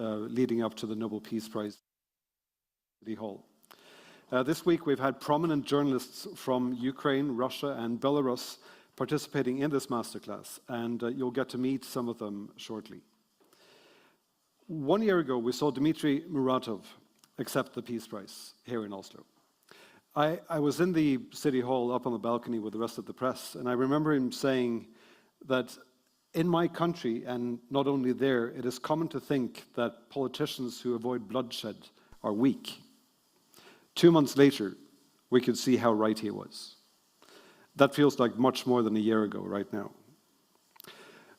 leading up to the Nobel Peace Prize at City Hall. This week we've had prominent journalists from Ukraine, Russia and Belarus participating in this masterclass, and you'll get to meet some of them shortly. 1 year ago we saw Dmitry Muratov accept the Peace Prize here in Oslo. I was in the City Hall up on the balcony with the rest of the press, and I remember him saying that in my country, and not only there, it is common to think that politicians who avoid bloodshed are weak. 2 months later, we could see how right he was. That feels like much more than a year ago right now.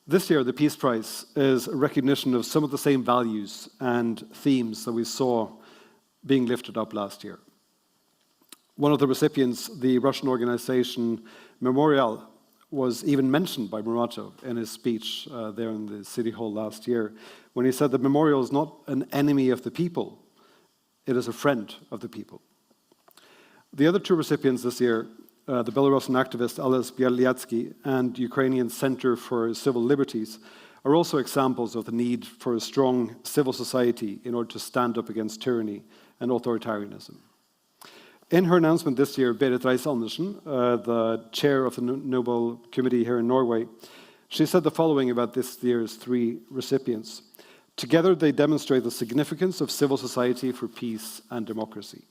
This year, the Peace Prize is a recognition of some of the same values and themes that we saw being lifted up last year. One of the recipients, the Russian organization Memorial, was even mentioned by Muratov in his speech there in the City Hall last year, when he said that Memorial is not an enemy of the people, it is a friend of the people. The other two recipients this year, the Belarusian activist Ales Bialyatsky and Ukrainian Center for Civil Liberties, are also examples of the need for a strong civil society in order to stand up against tyranny and authoritarianism. In her announcement this year, Berit Reiss-Andersen, the chair of the Nobel Committee here in Norway, she said the following about this year's three recipients. Together, they demonstrate the significance of civil society for peace and democracy.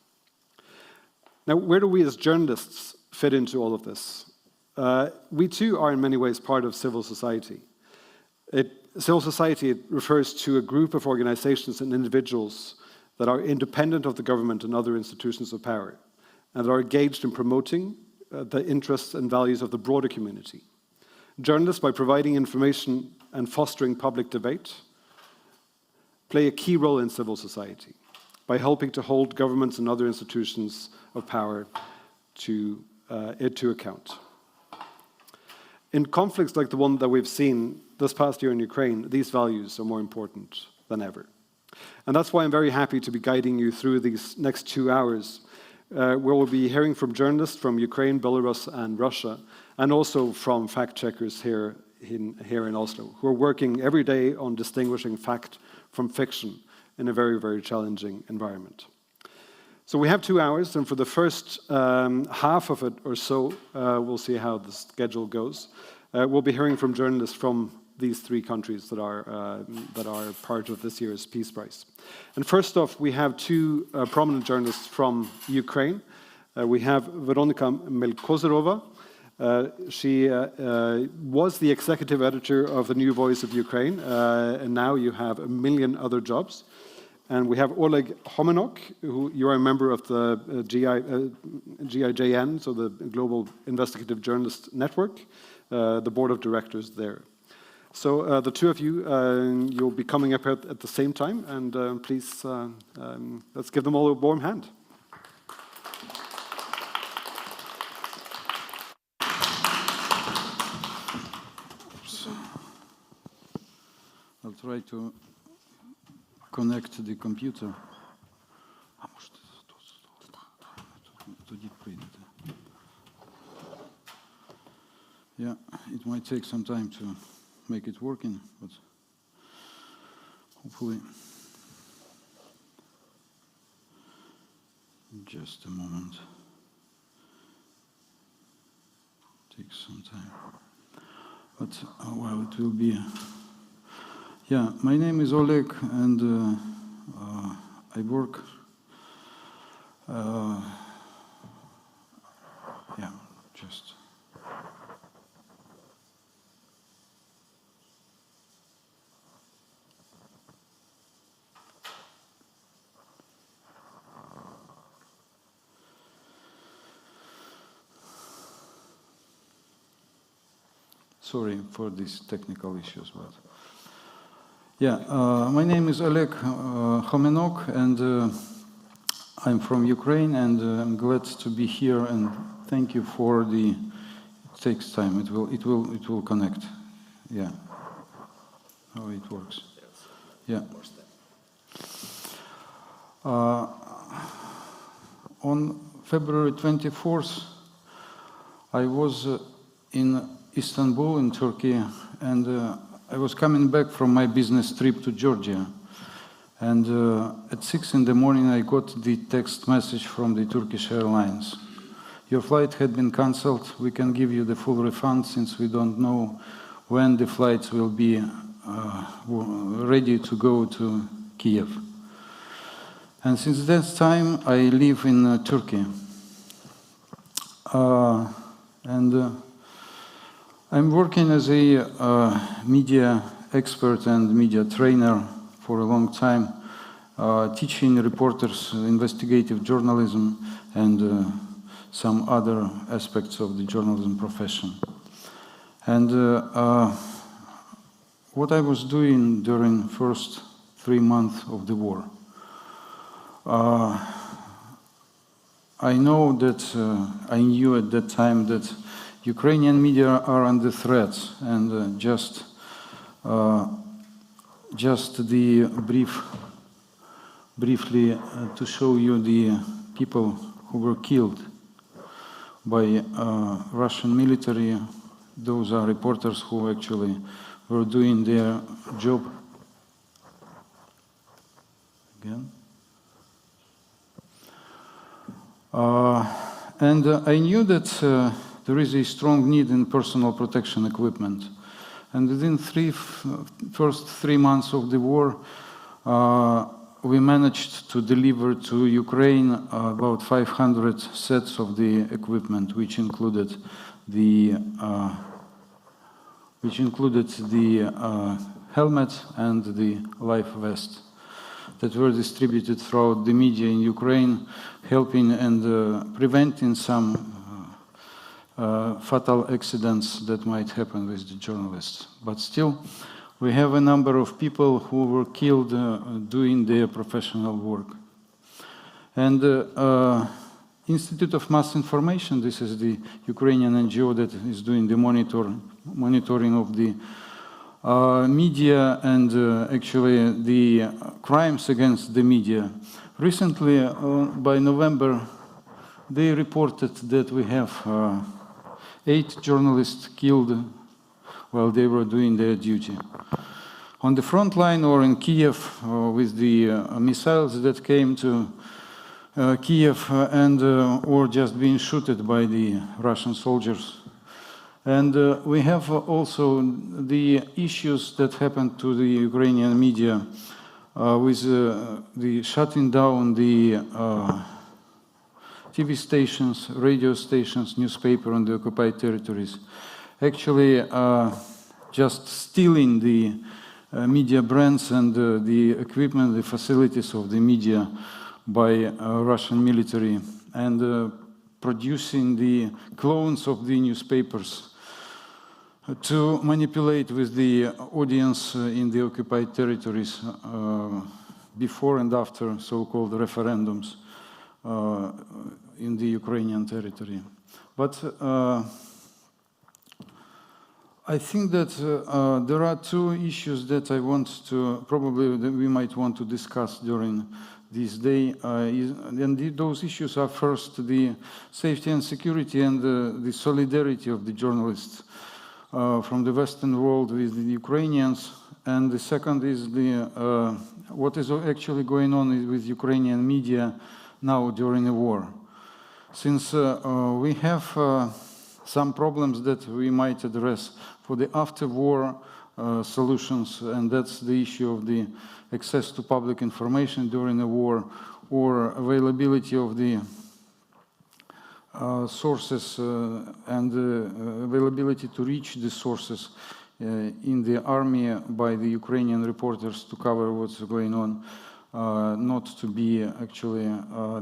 Now, where do we as journalists fit into all of this? We too are in many ways part of civil society. Civil society refers to a group of organizations and individuals that are independent of the government and other institutions of power, and are engaged in promoting the interests and values of the broader community. Journalists, by providing information and fostering public debate, play a key role in civil society by helping to hold governments and other institutions of power to account. In conflicts like the one that we've seen this past year in Ukraine, these values are more important than ever. And that's why I'm very happy to be guiding you through these next 2 hours, where we'll be hearing from journalists from Ukraine, Belarus, and Russia, and also from fact-checkers here in Oslo, who are working every day on distinguishing fact from fiction in a very, very challenging environment. So we have 2 hours, and for the first half of it or so, we'll see how the schedule goes. We'll be hearing from journalists from these three countries that are part of this year's Peace Prize. And first off, we have two prominent journalists from Ukraine. We have Veronika Melkozerova. She was the executive editor of the New Voice of Ukraine, and now you have a million other jobs. And we have Oleg Homenok, who you are a member of the GIJN, so the Global Investigative Journalist Network, the board of directors there. So the two of you, you'll be coming up at the same time, and please, let's give them all a warm hand. I'll try to connect the computer. Yeah, it might take some time to make it working, but hopefully. Just a moment. Takes some time. But well, it will be. Yeah, my name is Oleg, and I work. Yeah, just. Sorry for these technical issues, but yeah, my name is Oleg Homenok, and I'm from Ukraine, and I'm glad to be here. And thank you for the. It takes time. It will connect. Yeah. How it works. Yeah. On February 24th, I was in Istanbul in Turkey, and I was coming back from my business trip to Georgia. And at 6 in the morning, I got the text message from the Turkish Airlines. Your flight had been cancelled. We can give you the full refund since we don't know when the flights will be ready to go to Kiev. And since that time, I live in Turkey. I'm working as a media expert and media trainer for a long time, teaching reporters investigative journalism and some other aspects of the journalism profession. And what I was doing during first 3 months of the war, I know that I knew at that time that Ukrainian media are under threat, and just the briefly to show you the people who were killed by Russian military. Those are reporters who actually were doing their job. Again. And I knew that there is a strong need in personal protection equipment. And within first 3 months of the war, we managed to deliver to Ukraine about 500 sets of the equipment, which included the helmet and the life vest that were distributed throughout the media in Ukraine, helping and preventing some fatal accidents that might happen with the journalists. But still, we have a number of people who were killed doing their professional work. And Institute of Mass Information, this is the Ukrainian NGO that is doing the monitoring of the media and actually the crimes against the media. Recently, by November, they reported that we have 8 journalists killed while they were doing their duty. On the front line or in Kiev with the missiles that came to Kiev and or just being shot by the Russian soldiers. And we have also the issues that happened to the Ukrainian media with the shutting down the TV stations, radio stations, newspaper on the occupied territories. Actually, just stealing the media brands and the equipment, the facilities of the media by Russian military, and producing the clones of the newspapers to manipulate with the audience in the occupied territories before and after so-called referendums in the Ukrainian territory. But I think that there are 2 issues that I want to, probably that we might want to discuss during this day. And those issues are first the safety and security and the solidarity of the journalists from the Western world with the Ukrainians. And the second is the what is actually going on with Ukrainian media now during the war. Since we have some problems that we might address for the after-war solutions, and that's the issue of the access to public information during the war or availability of the sources and availability to reach the sources in the army by the Ukrainian reporters to cover what's going on, not to be actually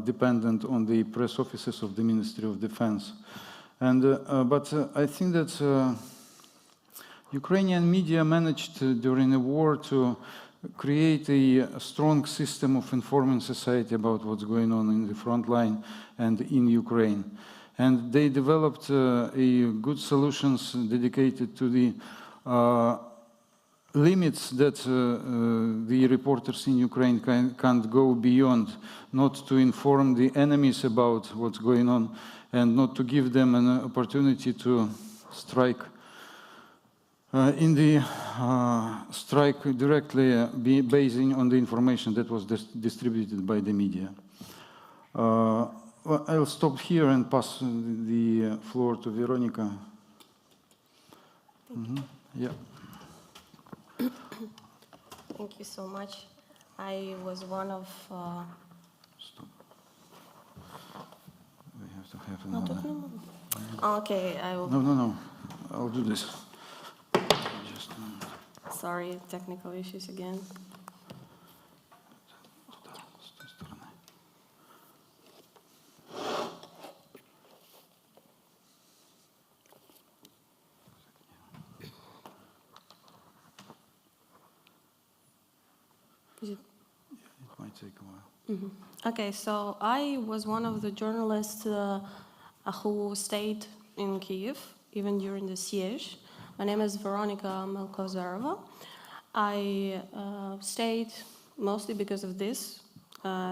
dependent on the press offices of the Ministry of Defense. And but I think that Ukrainian media managed during the war to create a strong system of informing society about what's going on in the front line and in Ukraine. And they developed a good solutions dedicated to the limits that the reporters in Ukraine can't go beyond, not to inform the enemies about what's going on and not to give them an opportunity to strike in the strike directly basing on the information that was distributed by the media. Well, I'll stop here and pass the floor to Veronica. Yeah. Thank you so much. I was one of... Stop. We have to have another. Okay, I will... No. I'll do this. Just a moment. Sorry, technical issues again. It might take a while. Okay, so I was one of the journalists who stayed in Kyiv, even during the siege. My name is Veronica Melkozarova. I stayed mostly because of this.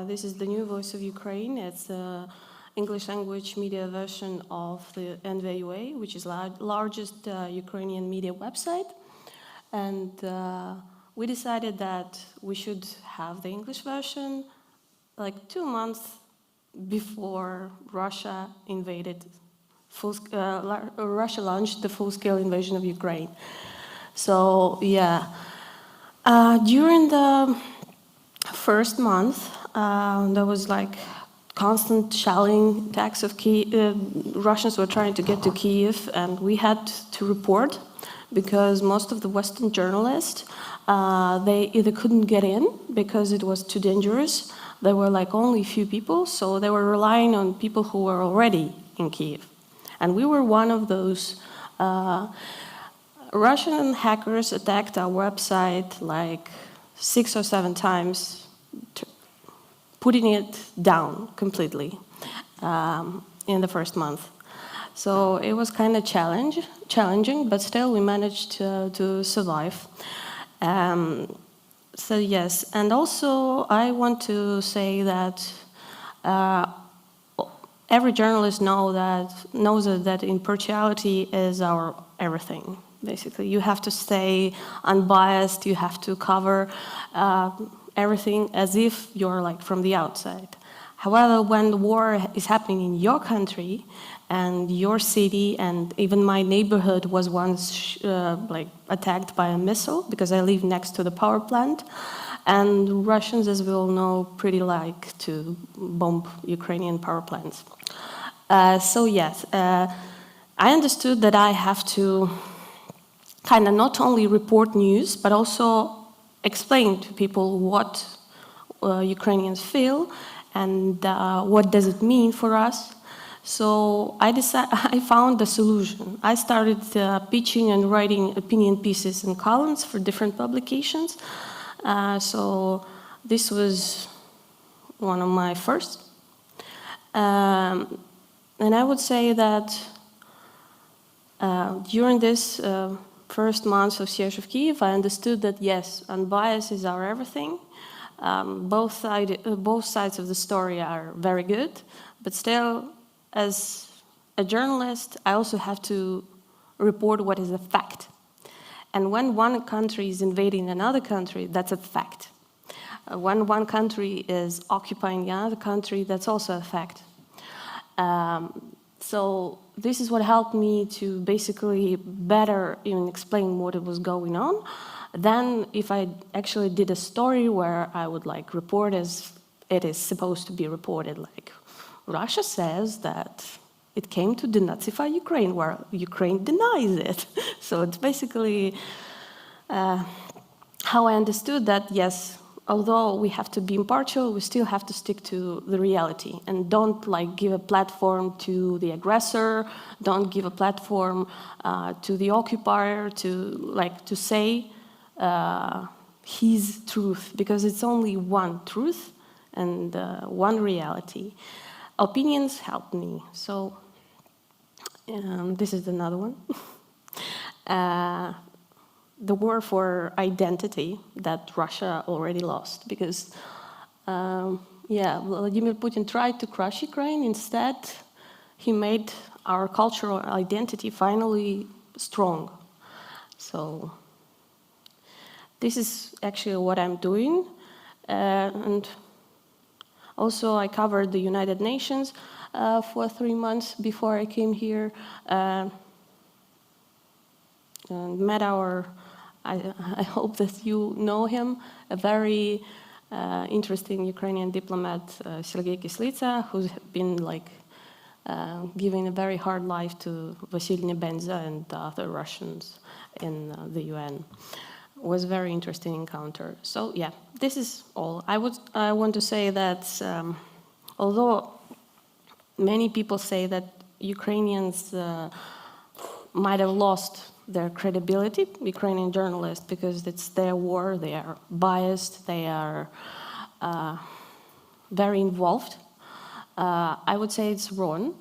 This is the new Voice of Ukraine. It's the English language media version of the NVUA, which is the largest Ukrainian media website. And we decided that we should have the English version like 2 months before Russia invaded, Russia launched the full-scale invasion of Ukraine. So yeah, during the first month, there was like constant shelling attacks of Kyiv. Russians were trying to get to Kyiv, and we had to report because most of the Western journalists, they either couldn't get in because it was too dangerous. There were like only a few people, so they were relying on people who were already in Kyiv. And we were one of those. Russian hackers attacked our website like 6 or 7 times, putting it down completely in the first month. So it was kind of challenging, but still we managed to survive. So yes, and also I want to say that every journalist knows that impartiality is our everything. Basically, you have to stay unbiased. You have to cover everything as if you're like from the outside. However, when the war is happening in your country and your city, and even my neighborhood was once like attacked by a missile because I live next to the power plant, and Russians, as we all know, pretty like to bomb Ukrainian power plants. So yes, I understood that I have to kind of not only report news, but also explain to people what Ukrainians feel and what does it mean for us. So I found a solution. I started pitching and writing opinion pieces and columns for different publications. So this was one of my first. And I would say that during this first months of siege of Kyiv, I understood that yes, unbiased is our everything. Both sides of the story are very good, but still, as a journalist, I also have to report what is a fact. And when one country is invading another country, that's a fact. When one country is occupying the other country, that's also a fact. So this is what helped me to basically better even explain what was going on. Then if I actually did a story where I would like report as it is supposed to be reported, like Russia says that it came to denazify Ukraine, where Ukraine denies it. So it's basically how I understood that, yes, although we have to be impartial, we still have to stick to the reality and don't like give a platform to the aggressor, don't give a platform to the occupier to say his truth, because it's only one truth and one reality. Opinions help me. So this is another one. The war for identity that Russia already lost, because Vladimir Putin tried to crush Ukraine. Instead, he made our cultural identity finally strong. So this is actually what I'm doing. And also I covered the United Nations for 3 months before I came here. And met I hope that you know him, a very interesting Ukrainian diplomat, Sergei Kislitsa, who's been giving a very hard life to Vasil Nebenza and other Russians in the UN. It was a very interesting encounter. So yeah, this is all. I want to say that although many people say that Ukrainians might have lost their credibility, Ukrainian journalists, because it's their war, they are biased, they are very involved. I would say it's wrong.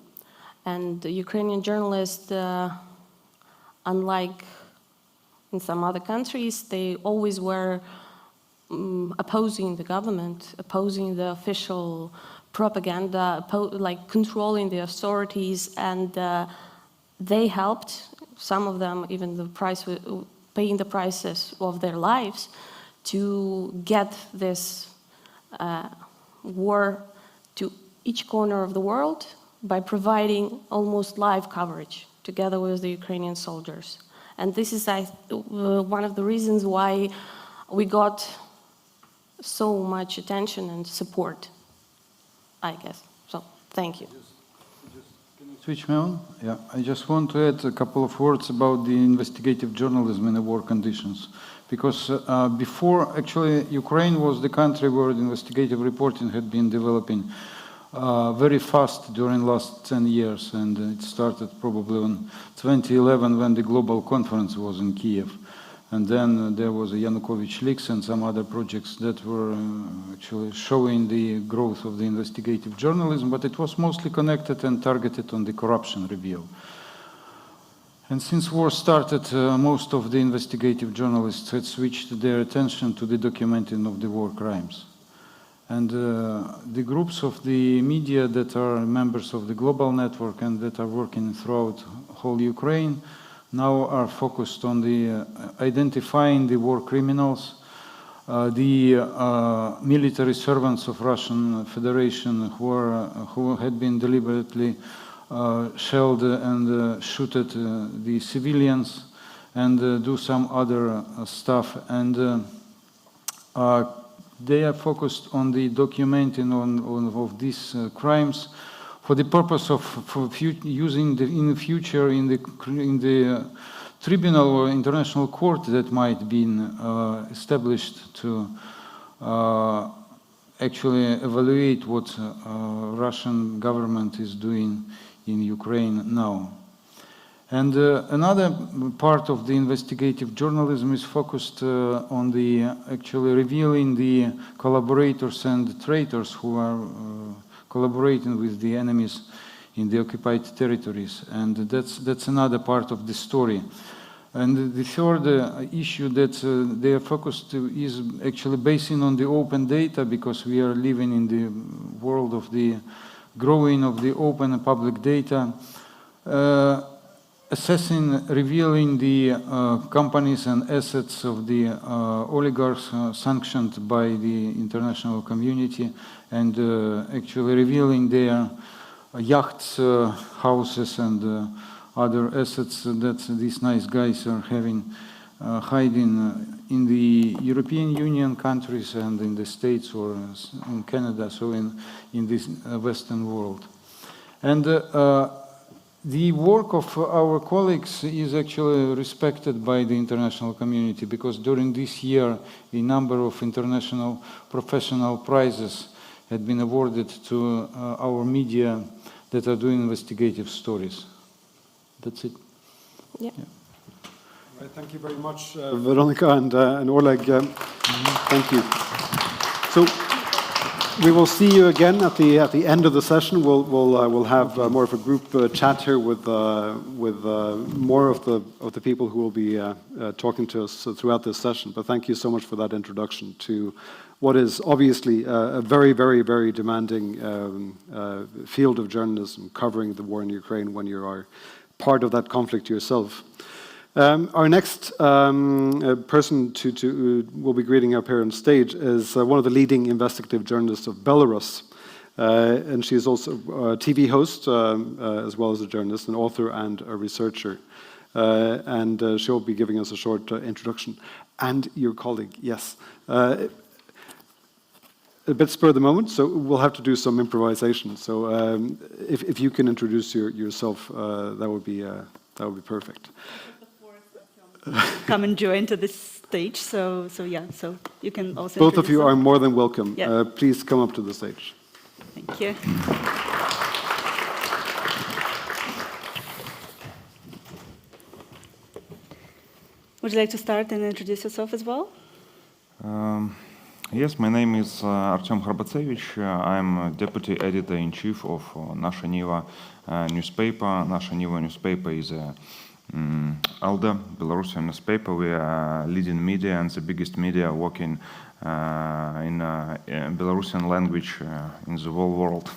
And the Ukrainian journalists, unlike in some other countries, they always were opposing the government, opposing the official propaganda, controlling the authorities, and they helped, some of them even paying the prices of their lives to get this war to each corner of the world by providing almost live coverage together with the Ukrainian soldiers. And this is one of the reasons why we got so much attention and support, I guess. So, thank you. Switch me on? Yeah, I just want to add a couple of words about the investigative journalism in the war conditions. Because before, actually, Ukraine was the country where the investigative reporting had been developing very fast during last 10 years. And it started probably in 2011 when the global conference was in Kiev. And then there was a Yanukovych leaks and some other projects that were actually showing the growth of the investigative journalism, but it was mostly connected and targeted on the corruption review. And since war started, most of the investigative journalists had switched their attention to the documenting of the war crimes. And the groups of the media that are members of the global network and that are working throughout whole Ukraine now are focused on the identifying the war criminals, the military servants of Russian Federation who had been deliberately shelled and shooted the civilians, and do some other stuff. And they are focused on the documenting of these crimes for the purpose of using in the future in the tribunal or international court that might be established to actually evaluate what Russian government is doing in Ukraine now. And another part of the investigative journalism is focused on the actually revealing the collaborators and traitors who are collaborating with the enemies in the occupied territories. And that's another part of the story. And the third issue that they are focused to is actually basing on the open data, because we are living in the world of the growing of the open and public data, assessing, revealing the companies and assets of the oligarchs sanctioned by the international community, and actually revealing their yachts, houses, and other assets that these nice guys are having, hiding in the European Union countries and in the States or in Canada, so in this Western world. And the work of our colleagues is actually respected by the international community, because during this year a number of international professional prizes had been awarded to our media that are doing investigative stories. That's it. Yeah. Right, thank you very much, Veronica and Oleg. Thank you. So we will see you again at the end of the session. We'll have more of a group chat here with more of the people who will be talking to us throughout this session. But thank you so much for that introduction to what is obviously a very, very, very demanding field of journalism, covering the war in Ukraine when you are part of that conflict yourself. Our next person will be greeting up here on stage is one of the leading investigative journalists of Belarus. And she is also a TV host, as well as a journalist, an author and a researcher. And she'll be giving us a short introduction. And your colleague, yes. A bit spur of the moment, so we'll have to do some improvisation. So if you can introduce yourself, that would be perfect. Come and join to this stage. So you can also. Both of you are more than welcome. Yeah. Please come up to the stage. Thank you. Would you like to start and introduce yourself as well? Yes, my name is Artem Kharbatsevich. I'm deputy editor-in-chief of Nasha Niva newspaper. Nasha Niva newspaper is a elder Belarusian newspaper. We are leading media and the biggest media working in Belarusian language in the whole world.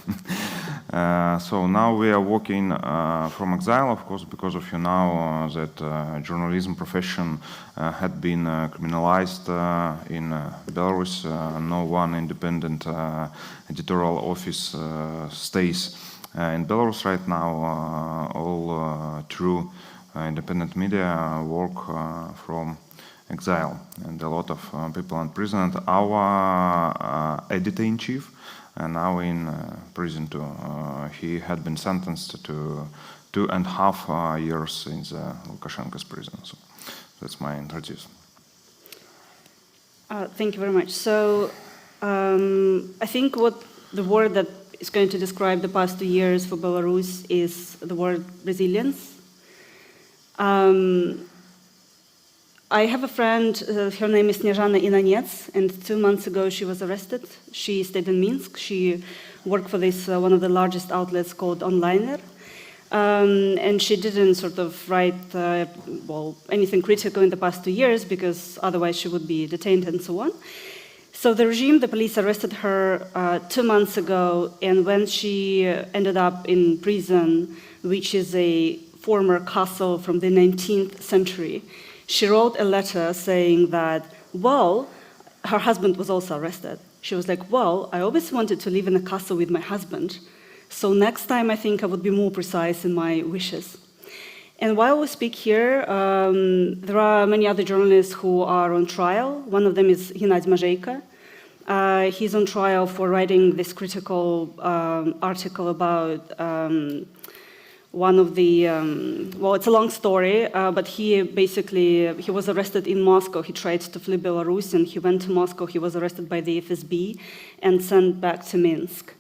So now we are working from exile, of course, because of that journalism profession had been criminalized in Belarus. No one independent editorial office stays in Belarus right now. All true independent media work from exile, and a lot of people in prison. Our editor-in-chief now in prison too. He had been sentenced to 2.5 years in the Lukashenko's prison. So that's my introduction. Thank you very much. So I think what the word that is going to describe the past 2 years for Belarus is the word resilience. I have a friend, her name is Snezhana Inanets, and 2 months ago she was arrested. She stayed in Minsk. She worked for this, one of the largest outlets called Onliner. And she didn't sort of write, anything critical in the past 2 years because otherwise she would be detained and so on. So the regime, the police arrested her 2 months ago, and when she ended up in prison, which is a former castle from the 19th century, she wrote a letter saying that, well, her husband was also arrested. She was like, well, I always wanted to live in a castle with my husband, so next time I think I would be more precise in my wishes. And while we speak here, there are many other journalists who are on trial. One of them is Gennady Mazheiko. He's on trial for writing this critical article about one of the, it's a long story, but he was arrested in Moscow. He tried to flee Belarus, and he went to Moscow. He was arrested by the FSB and sent back to Minsk.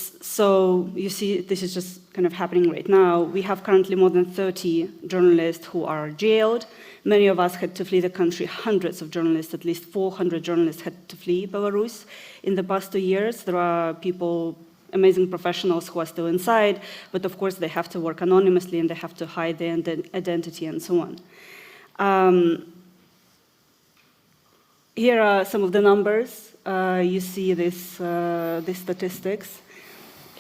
So you see, this is just kind of happening right now. We have currently more than 30 journalists who are jailed. Many of us had to flee the country. Hundreds of journalists, at least 400 journalists had to flee Belarus in the past 2 years. There are people, amazing professionals who are still inside, but of course they have to work anonymously and they have to hide their identity and so on. Here are some of the numbers. You see these statistics.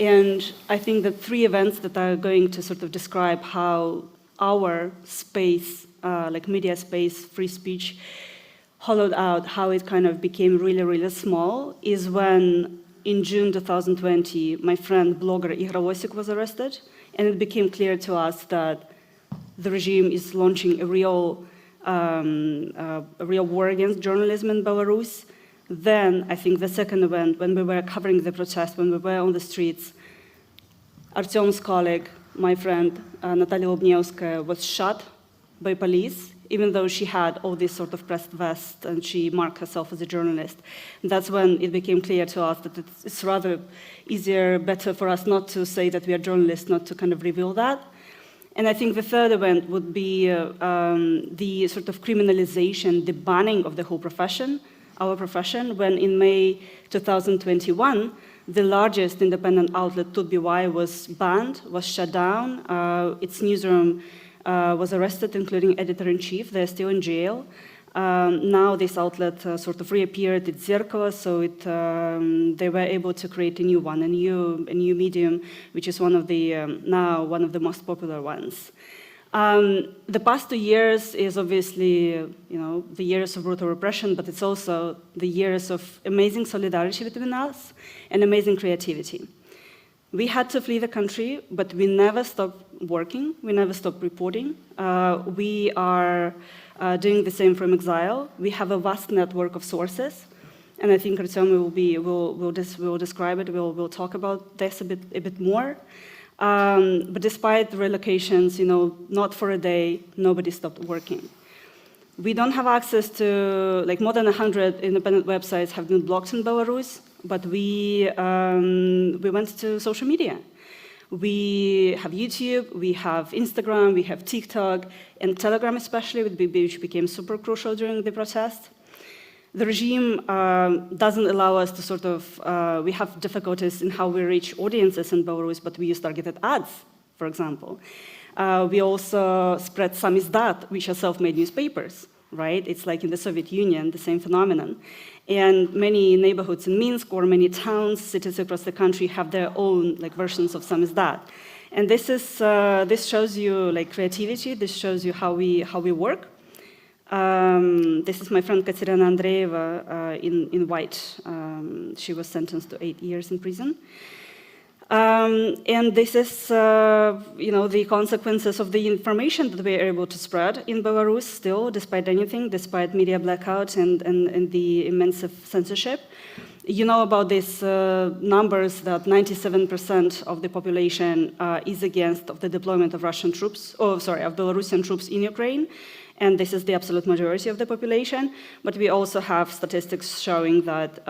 And I think that 3 events that are going to sort of describe how our space, like media space, free speech, hollowed out, how it kind of became really, really small, is when in June 2020, my friend, blogger Igor Osik was arrested, and it became clear to us that the regime is launching a real war against journalism in Belarus. Then, I think the second event, when we were covering the protest, when we were on the streets, Artem's colleague, my friend, Natalia Lubnievskaya, was shot by police, even though she had all this sort of pressed vest and she marked herself as a journalist. And that's when it became clear to us that it's rather easier, better for us not to say that we are journalists, not to kind of reveal that. And I think the third event would be the sort of criminalization, the banning of the whole profession, our profession, when in May 2021, the largest independent outlet, TutBY, was banned, was shut down. Its newsroom was arrested, including editor-in-chief. They're still in jail. Now this outlet sort of reappeared at Zerkalo, so they were able to create a new one, a new medium, which is one of the now one of the most popular ones. The past 2 years is obviously, the years of brutal repression, but it's also the years of amazing solidarity between us and amazing creativity. We had to flee the country, but we never stopped working. We never stopped reporting. We are doing the same from exile. We have a vast network of sources, and I think Artyom will describe it. We'll talk about this a bit more. But despite the relocations, not for a day, nobody stopped working. We don't have access to, like, more than 100 independent websites have been blocked in Belarus, but we went to social media. We have YouTube, we have Instagram, we have TikTok, and Telegram especially, which became super crucial during the protest. The regime doesn't allow us to we have difficulties in how we reach audiences in Belarus, but we use targeted ads, for example. We also spread samizdat, which are self-made newspapers, right? It's like in the Soviet Union, the same phenomenon. And many neighborhoods in Minsk or many towns, cities across the country have their own versions of samizdat. And this shows you creativity. This shows you how we work. This is my friend Katerina Andreeva in white. She was sentenced to 8 years in prison. And this is, the consequences of the information that we are able to spread in Belarus still, despite anything, despite media blackout and the immense censorship. You know about these numbers that 97% of the population is against the deployment of of Belarusian troops in Ukraine. And this is the absolute majority of the population. But we also have statistics showing that,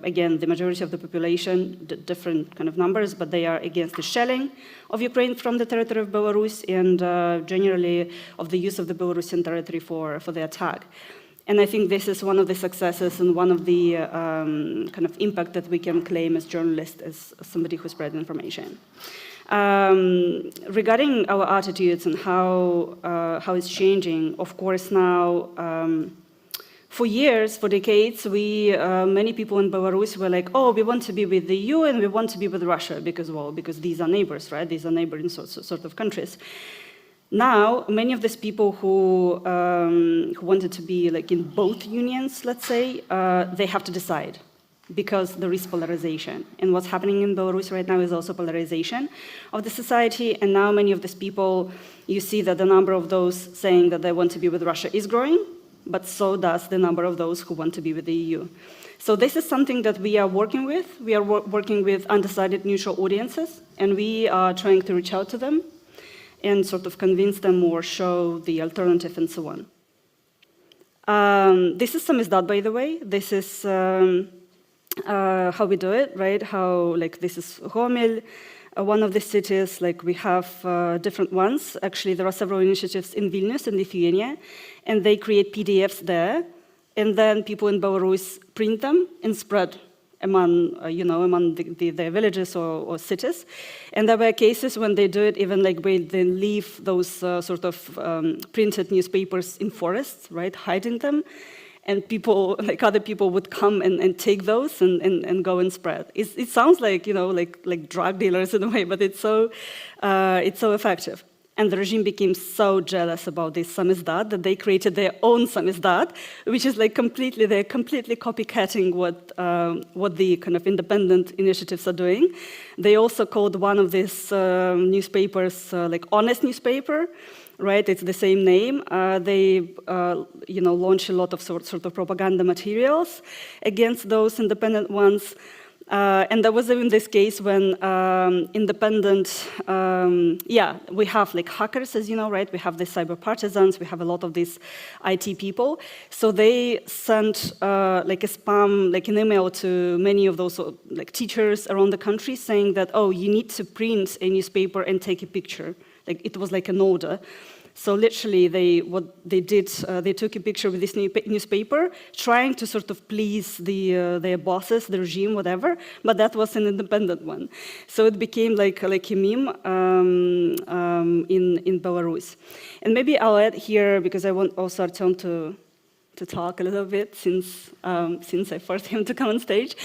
again, the majority of the population, different kind of numbers, but they are against the shelling of Ukraine from the territory of Belarus and generally of the use of the Belarusian territory for the attack. And I think this is one of the successes and one of the kind of impact that we can claim as journalists, as somebody who spread information. Regarding our attitudes and how it's changing, of course now, for years, for decades, many people in Belarus were like, oh, we want to be with the EU and we want to be with Russia because these are neighbors, right? These are neighboring sort of countries. Now, many of these people who wanted to be in both unions, let's say, they have to decide, because there is polarization. And what's happening in Belarus right now is also polarization of the society. And now many of these people, you see that the number of those saying that they want to be with Russia is growing, but so does the number of those who want to be with the EU. So this is something that we are working with. We are working with undecided neutral audiences, and we are trying to reach out to them and sort of convince them or show the alternative and so on. This is samizdat, by the way. This is how we do it, right? How, this is Homel, one of the cities, we have different ones. Actually, there are several initiatives in Vilnius, in Lithuania, and they create PDFs there, and then people in Belarus print them and spread among their villages or cities. And there were cases when they do it even where they leave those printed newspapers in forests, right, hiding them. And people, other people would come and take those and go and spread. It sounds like drug dealers in a way, but it's so effective. And the regime became so jealous about this samizdat that they created their own samizdat, which is they're completely copycatting what the kind of independent initiatives are doing. They also called one of these newspapers honest newspaper. Right, it's the same name. They, launch a lot of sort of propaganda materials against those independent ones. And there was even this case when independent, we have hackers, as you know, right? We have the cyber partisans. We have a lot of these IT people. So they sent a spam, an email to many of those teachers around the country saying that, oh, you need to print a newspaper and take a picture. It was an order. So literally, they took a picture with this newspaper, trying to sort of please their bosses, the regime, whatever. But that was an independent one. So it became like a meme in Belarus. And maybe I'll add here, because I want also Artyom to talk a little bit since I forced him to come on stage.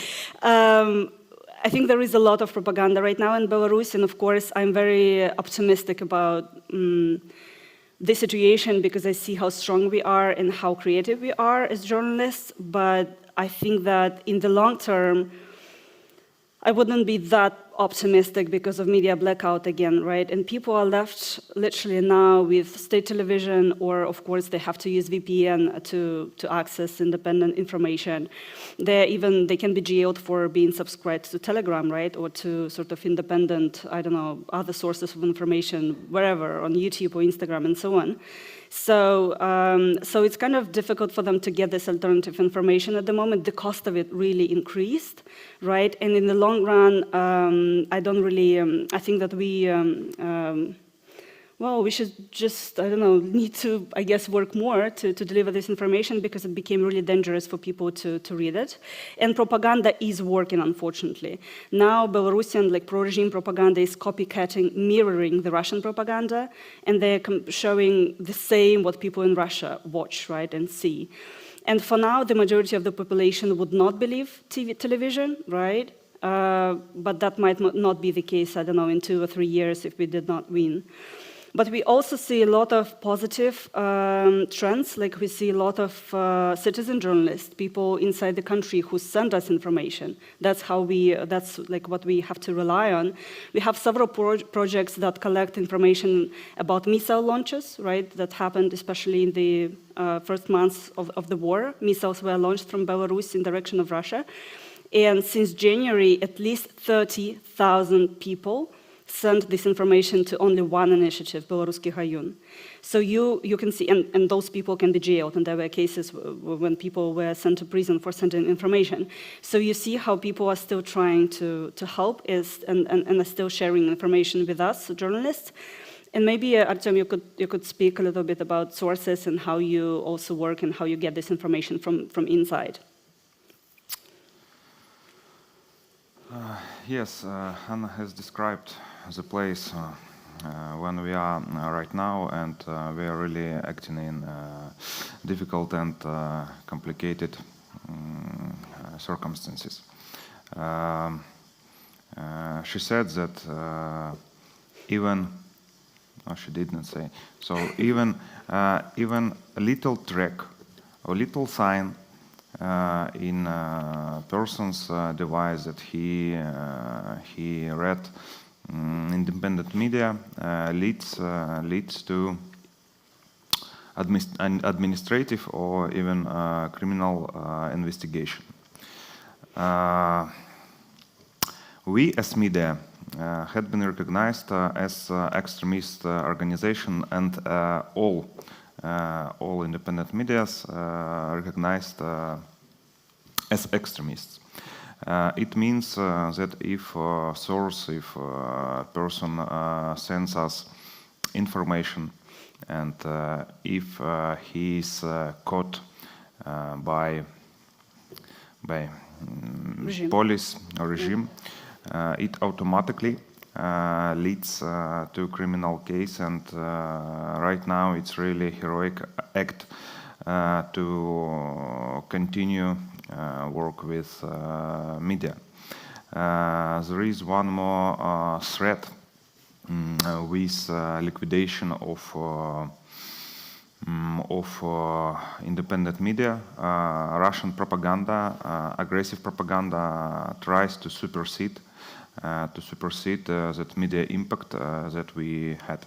I think there is a lot of propaganda right now in Belarus, and of course, I'm very optimistic about the situation because I see how strong we are and how creative we are as journalists. But I think that in the long term, I wouldn't be that optimistic because of media blackout again, right? And people are left literally now with state television, or of course they have to use VPN to access independent information. They can be jailed for being subscribed to Telegram, right? Or to sort of independent, I don't know, other sources of information, wherever, on YouTube or Instagram and so on. So it's kind of difficult for them to get this alternative information at the moment. The cost of it really increased, right? And in the long run, I don't really, I think that we should just, I don't know, need to, I guess, work more to deliver this information because it became really dangerous for people to read it. And propaganda is working, unfortunately. Now, Belarusian, pro-regime propaganda is copycatting, mirroring the Russian propaganda, and they're showing the same what people in Russia watch, right, and see. And for now, the majority of the population would not believe television, right? But that might not be the case, I don't know, in 2 or 3 years if we did not win. But we also see a lot of positive trends, like we see a lot of citizen journalists, people inside the country who send us information. That's like what we have to rely on. We have several projects that collect information about missile launches, right, that happened especially in the first months of the war. Missiles were launched from Belarus in direction of Russia. And since January, at least 30,000 people sent this information to only one initiative, Belaruski Hayun. So you can see, and those people can be jailed, and there were cases when people were sent to prison for sending information. So you see how people are still trying to help and are still sharing information with us, journalists. And maybe, Artem, you could speak a little bit about sources and how you also work and how you get this information from inside. Yes, Anna has described the place when we are right now, and we are really acting in difficult and complicated circumstances. She said that she did not say, so even a little track or little sign in a person's device that he read independent media leads to administrative or even criminal investigation. We as media had been recognized as extremist organization, and all independent medias recognized as extremists. It means that if a person sends us information, and if he is caught by police or regime, it automatically leads to a criminal case, and right now it's really heroic act to continue work with media. There is one more threat with liquidation of independent media. Russian propaganda, aggressive propaganda, tries to supersede that media impact that we had.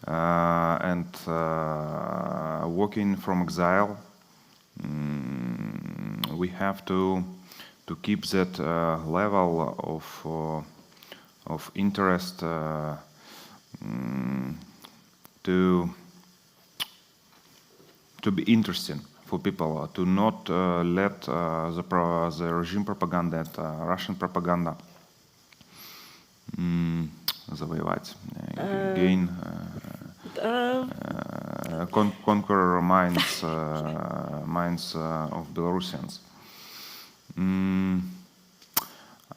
And working from exile, we have to keep that level of interest to be interesting for people, to not let the regime propaganda and Russian propaganda завоевать, gain, conquer minds of Belarusians.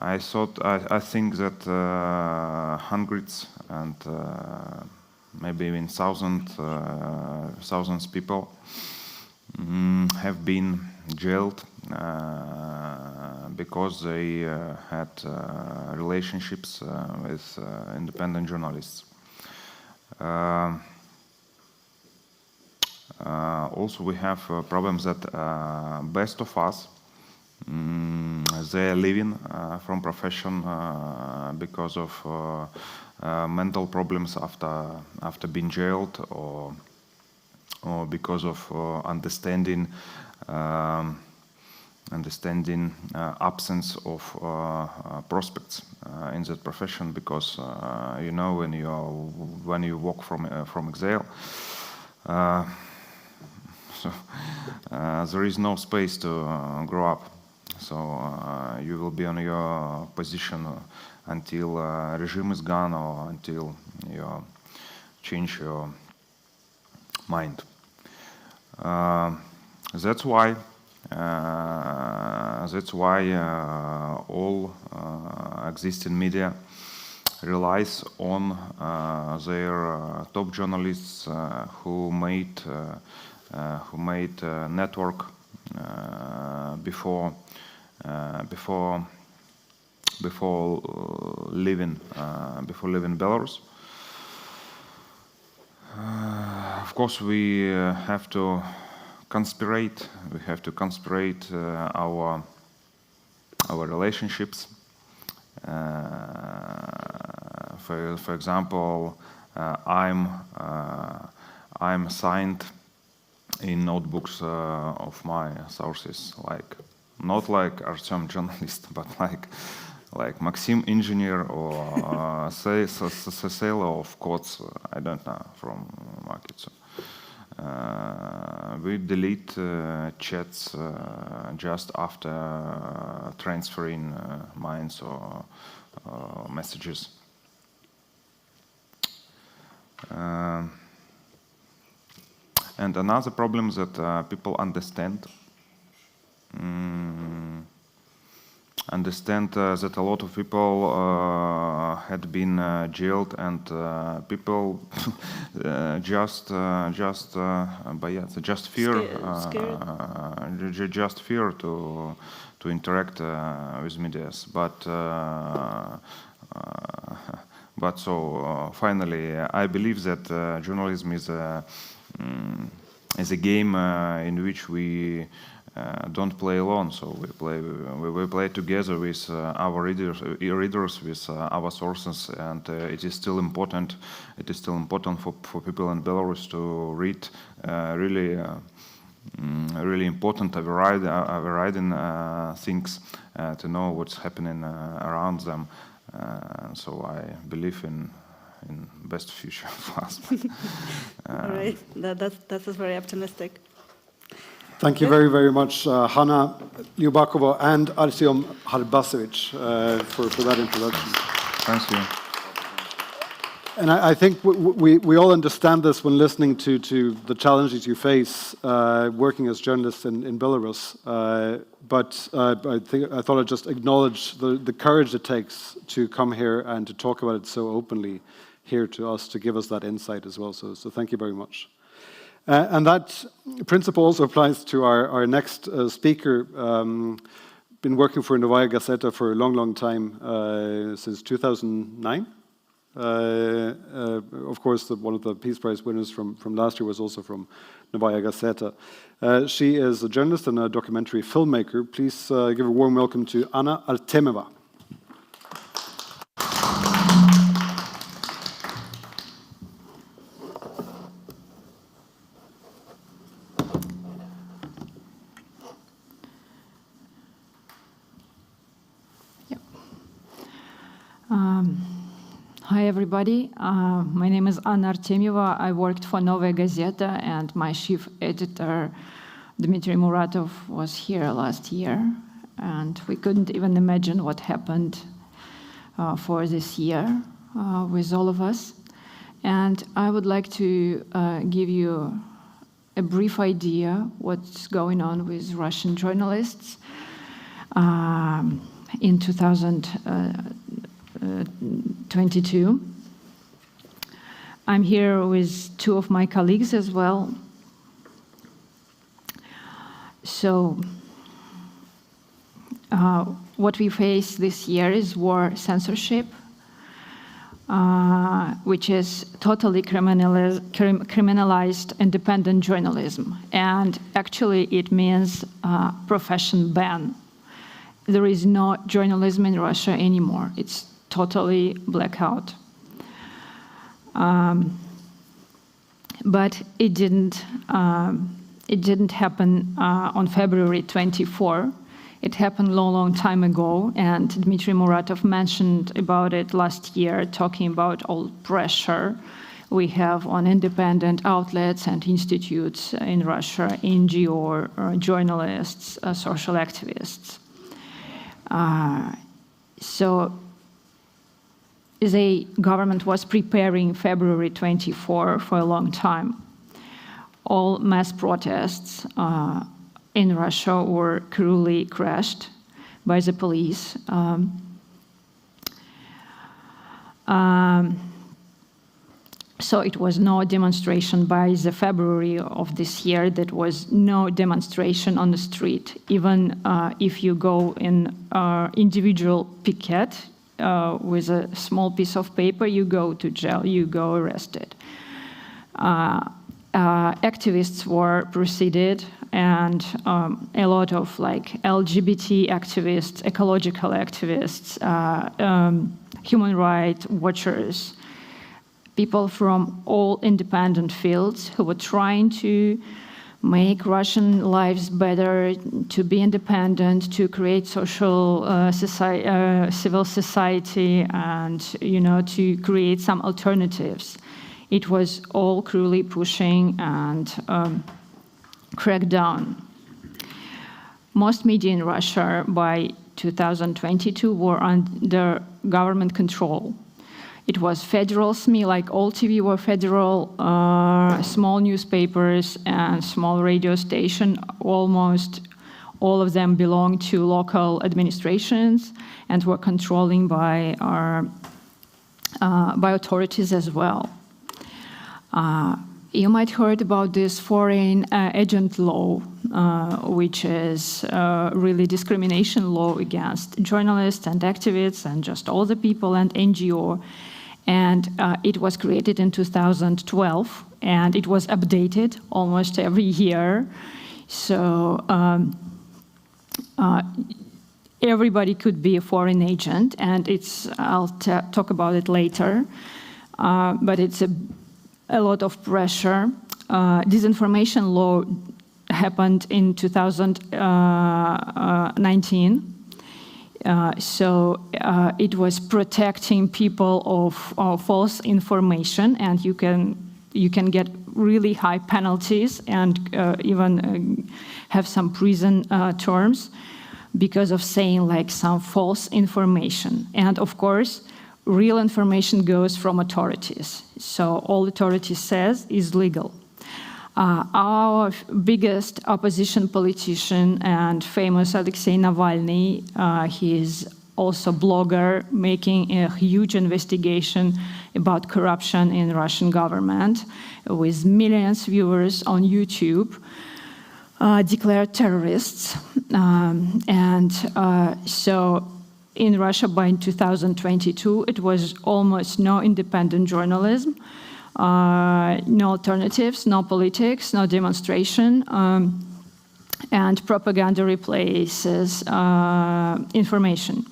I think that hundreds and maybe even thousands people have been jailed because they had relationships with independent journalists. Also, we have problems that best of us, they are leaving from profession because of mental problems after being jailed, or because of understanding absence of prospects in that profession, because you know, when you walk from exile, so there is no space to grow up. So you will be on your position until regime is gone, or until you change your mind. That's why all existing media relies on their top journalists who made network before leaving Belarus. Of course, we have to conspirate. We have to conspirate our relationships. For example, I'm signed in notebooks of my sources, not like Artyom journalist, but like Maxim engineer, or seller of codes, I don't know, from market. So, we delete chats just after transferring mines or messages. And another problem that people understand that a lot of people had been jailed, and people just fear to interact with medias. But so finally, I believe that journalism is a game in which we don't play alone. So we play together with our readers, with our sources, and it is still important. It is still important for people in Belarus to read really important overriding things, to know what's happening around them. So I believe in best future for us. All right, that is very optimistic. Thank you very, very much, Hanna Lyubakova and Artyom Harbasevich, for that introduction. Thank you. And I think we all understand this when listening to the challenges you face working as journalists in Belarus. But I thought I'd just acknowledge the courage it takes to come here and to talk about it so openly here to us, to give us that insight as well. So thank you very much. And that principle also applies to our next speaker. Been working for Novaya Gazeta for a long, long time, since 2009. Of course, one of the Peace Prize winners from last year was also from Novaya Gazeta. She is a journalist and a documentary filmmaker. Please give a warm welcome to Anna Artemyeva. Hi, everybody. My name is Anna Artemyeva. I worked for Novaya Gazeta, and my chief editor, Dmitry Muratov, was here last year. And we couldn't even imagine what happened for this year with all of us. And I would like to give you a brief idea what's going on with Russian journalists in 2022. I'm here with two of my colleagues as well. So what we face this year is war censorship, which is totally criminalized independent journalism. And actually it means profession ban. There is no journalism in Russia anymore. It's totally blackout. But it didn't happen on February 24. It happened a long time ago, and Dmitry Muratov mentioned about it last year, talking about all pressure we have on independent outlets and institutes in Russia, NGO, journalists, social activists. So the government was preparing February 24 for a long time. All mass protests in Russia were cruelly crushed by the police. So it was no demonstration by the February of this year. That was no demonstration on the street. Even if you go in individual picket with a small piece of paper, you go to jail, you go arrested. Activists were proceeded, and a lot of LGBT activists, ecological activists, human rights watchers, people from all independent fields who were trying to make Russian lives better, to be independent, to create social civil society, and to create some alternatives. It was all cruelly pushing and cracked down. Most media in Russia by 2022 were under government control. It was federal SME, like all TV were federal, small newspapers and small radio station. Almost all of them belonged to local administrations and were controlling by authorities as well. You might heard about this foreign agent law, which is really discrimination law against journalists and activists and just all the people and NGO. And it was created in 2012, and it was updated almost every year. So everybody could be a foreign agent, and I'll talk about it later. But it's a lot of pressure. Disinformation law happened in 2019. So it was protecting people of false information, and you can get really high penalties and even have some prison terms because of saying some false information. And of course, real information goes from authorities. So all authorities says is legal. Our biggest opposition politician and famous Alexei Navalny, he is also a blogger making a huge investigation about corruption in the Russian government with millions of viewers on YouTube, declared terrorists. So in Russia by 2022, it was almost no independent journalism. No alternatives, no politics, no demonstration, and propaganda replaces information.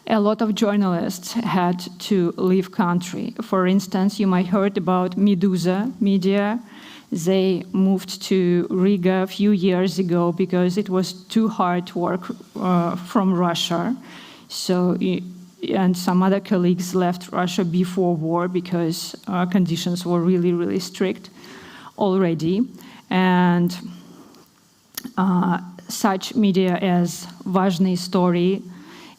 A lot of journalists had to leave country. For instance, you might heard about Meduza media. They moved to Riga a few years ago because it was too hard to work from Russia. So. And some other colleagues left Russia before war because conditions were really, really strict already. And such media as Vazhny Story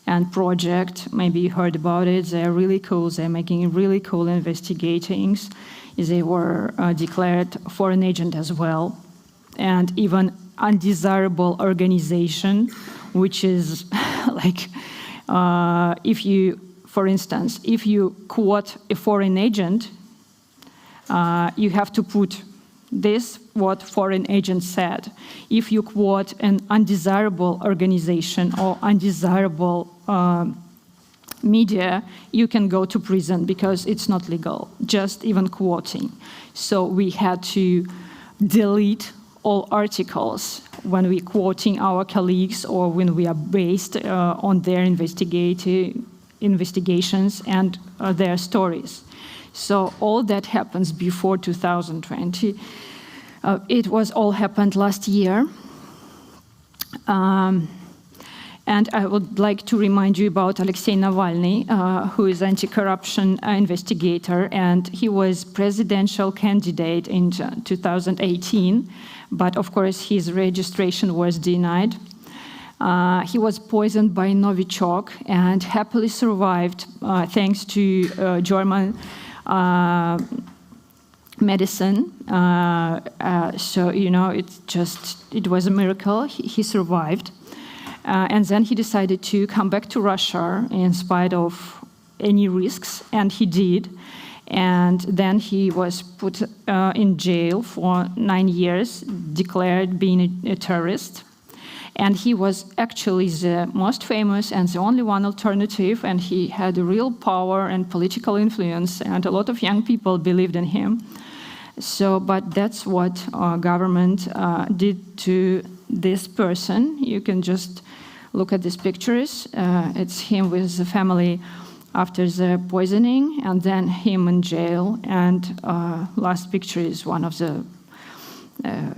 and Project, maybe you heard about it, they're really cool, they're making really cool investigations. They were declared foreign agent as well. And even undesirable organization, which is if you, for instance, if you quote a foreign agent, you have to put This what foreign agents said. If you quote an undesirable organization or undesirable media, you can go to prison because it's not legal, just even quoting. So we had to delete all articles when we're quoting our colleagues or when we are based on their investigations and their stories. So all that happens before 2020. It was all happened last year. And I would like to remind you about Alexei Navalny, who is anti-corruption investigator, and he was presidential candidate in 2018, but of course his registration was denied. He was poisoned by Novichok and happily survived thanks to German medicine. So, you know, it was a miracle. He survived. And then he decided to come back to Russia in spite of any risks, and he did. And then he was put in jail for 9 years, declared being a terrorist. And he was actually the most famous and the only one alternative, and he had real power and political influence, and a lot of young people believed in him. So, but that's what our government did to this person. You can just look at these pictures. It's him with the family after the poisoning, and then him in jail. And last picture is one of the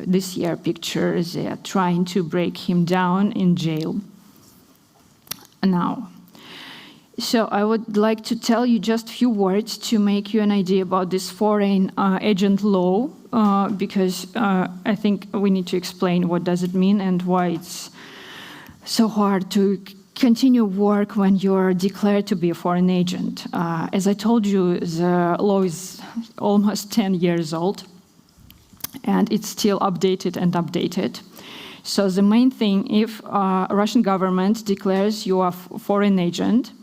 this year pictures. They are trying to break him down in jail now. So I would like to tell you just a few words to make you an idea about this foreign agent law, because I think we need to explain what does it mean and why it's so hard to continue work when you're declared to be a foreign agent. As I told you, the law is almost 10 years old, and it's still updated and updated. So the main thing, if Russian government declares you are a foreign agent,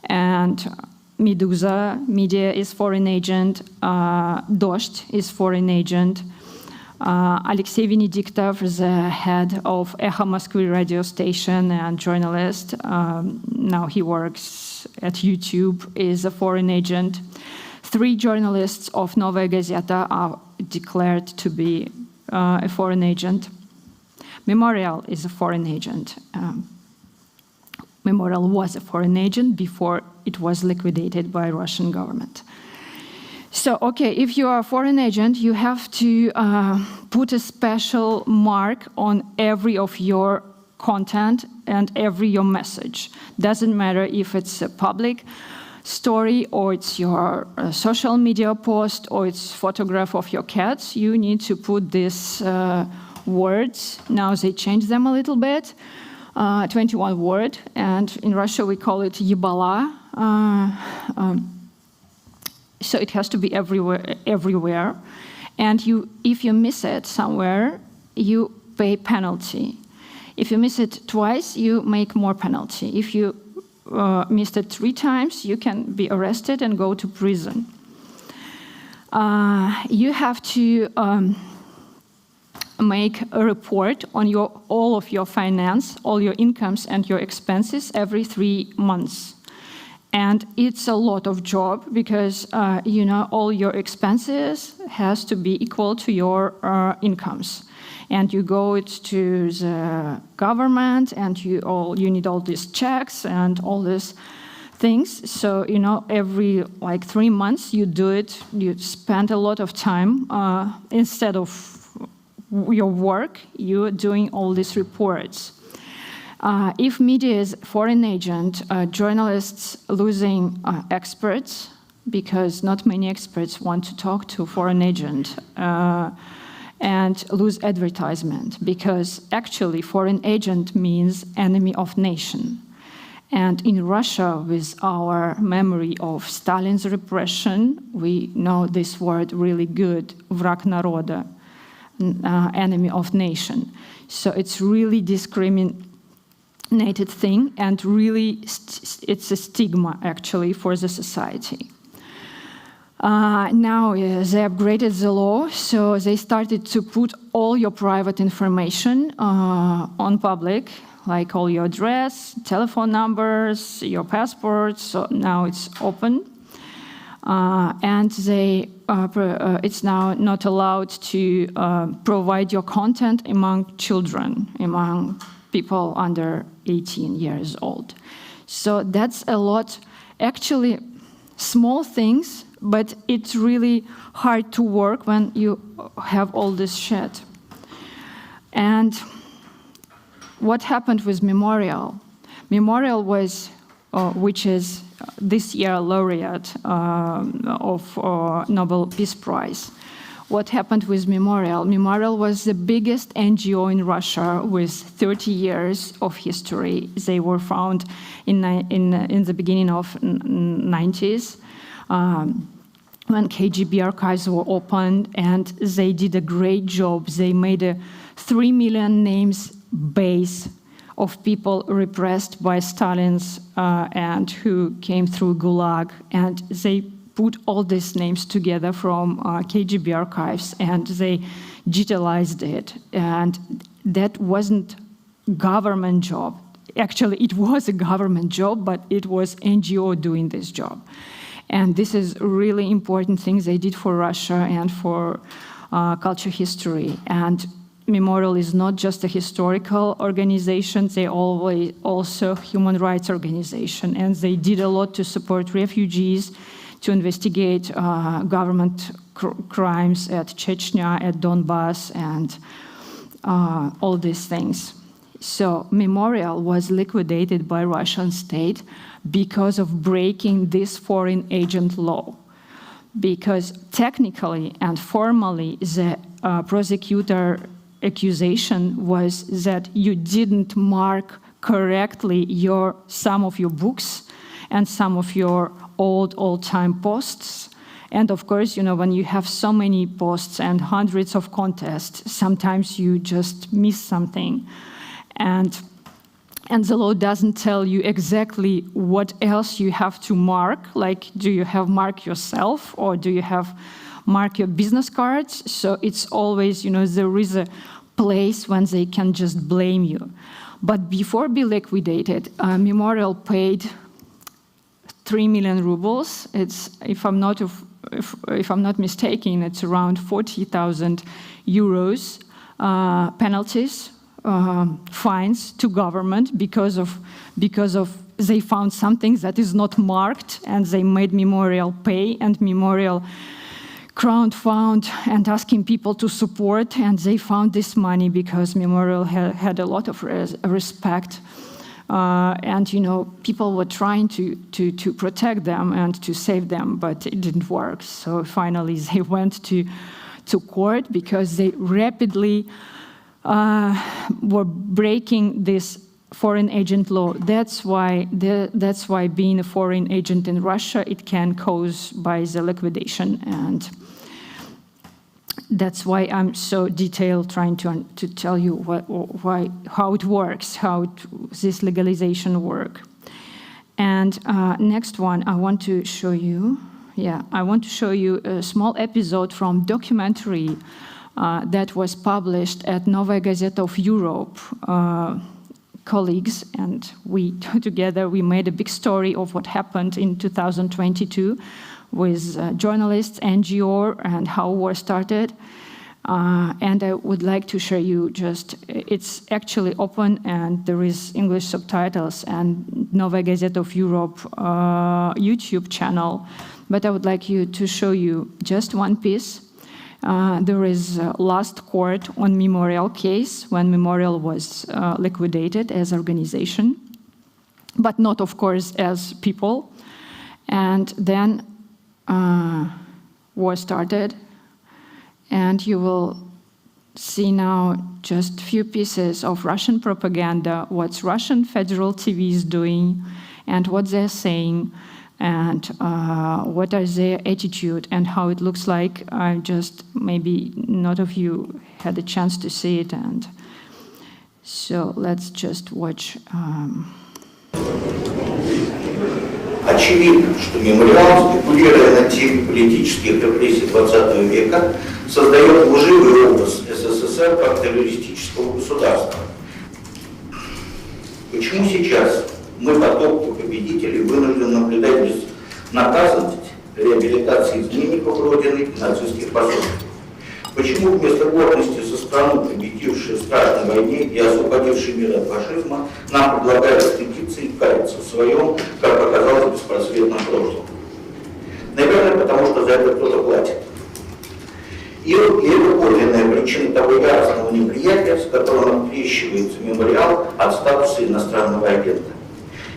and Meduza media is foreign agent, Dozhd is foreign agent, Alexei Venediktov, the head of Echo Moskvy radio station and journalist, now he works at YouTube, is a foreign agent. 3 journalists of Novaya Gazeta are declared to be a foreign agent. Memorial is a foreign agent. Memorial was a foreign agent before it was liquidated by Russian government. So, okay, if you are a foreign agent, you have to put a special mark on every of your content and every your message. Doesn't matter if it's a public story or it's your social media post or it's photograph of your cats. You need to put these words. Now they change them a little bit. 21 word, and in Russia we call it yebala. So it has to be everywhere. And if you miss it somewhere, you pay penalty. If you miss it twice, you make more penalty. If you missed it 3 times, you can be arrested and go to prison. You have to make a report on all of your finance, all your incomes and your expenses every 3 months. And it's a lot of job because, you know, all your expenses has to be equal to your incomes. And you go to the government and you need all these checks and all these things. So, you know, every 3 months you do it, you spend a lot of time instead of your work, you're doing all these reports. If media is foreign agent, journalists losing experts, because not many experts want to talk to foreign agent, and lose advertisement, because actually foreign agent means enemy of nation. And in Russia, with our memory of Stalin's repression, we know this word really good, враг народа, enemy of nation. So it's really discriminated thing, and really it's a stigma actually for the society. Now they upgraded the law, so they started to put all your private information on public, like all your address, telephone numbers, your passports. So now it's open, and it's now not allowed to provide your content among children, among people under 18 years old. So that's a lot, actually, small things, but it's really hard to work when you have all this shit. And what happened with Memorial? Memorial was, which is this year laureate of Nobel Peace Prize. What happened with Memorial? Memorial was the biggest NGO in Russia with 30 years of history. They were founded in the beginning of 90s. When KGB archives were opened, and they did a great job. They made a 3 million names base of people repressed by Stalin's and who came through Gulag, and they put all these names together from KGB archives, and they digitalized it. And that wasn't government job. Actually, it was a government job, but it was NGO doing this job. And this is really important things they did for Russia and for culture history. And Memorial is not just a historical organization, they always also human rights organization. And they did a lot to support refugees, to investigate government crimes at Chechnya, at Donbass, and all these things. So Memorial was liquidated by Russian state because of breaking this foreign agent law. Because technically and formally, the prosecutor accusation was that you didn't mark correctly some of your books and some of your old-time posts. And of course, when you have so many posts and hundreds of contests, sometimes you just miss something. And the law doesn't tell you exactly what else you have to mark. Like, do you have mark yourself, or do you have mark your business cards? So it's always, there is a place when they can just blame you. But before being liquidated, Memorial paid 3 million rubles. It's, if I'm not mistaken, it's around 40,000 euros penalties. Fines to government because of they found something that is not marked, and they made Memorial pay, and Memorial crowdfund and asking people to support, and they found this money because Memorial had a lot of respect, and people were trying to protect them and to save them, but it didn't work. So finally they went to court because they rapidly were breaking this foreign agent law. That's why being a foreign agent in Russia, it can cause by the liquidation, and that's why I'm so detailed trying to tell you how it works, how this legalization work. And next one, I want to show you. I want to show you a small episode from documentary that was published at Novaya Gazeta of Europe. Colleagues and we together, we made a big story of what happened in 2022 with journalists, NGO, and how war started. And I would like to share you it's actually open, and there is English subtitles, and Novaya Gazeta of Europe YouTube channel. But I would like to show you just one piece. There is last court on Memorial case when Memorial was liquidated as organization, but not, of course, as people. And then war started, and you will see now just few pieces of Russian propaganda, what Russian federal TV is doing, and what they're saying, and what are their attitude and how it looks like. Maybe not of you had a chance to see it, and so let's just watch. Очевидно, что мемориал, спекулируя на теме политических репрессий XX века, создает лживый образ СССР как террористического государства. Почему сейчас мы, потомки победителей, вынуждены наблюдать безнаказанность реабилитации изменников Родины и нацистских пособий? Почему вместо гордости со страной, победившей в страшной войне и освободившей мир от фашизма, нам предлагают стыдиться и каяться в своем, как оказалось, беспросветном прошлом? Наверное, потому что за это кто-то платит. И это подлинная причина того яростного неприятия, с которым открещивается мемориал от статуса иностранного агента.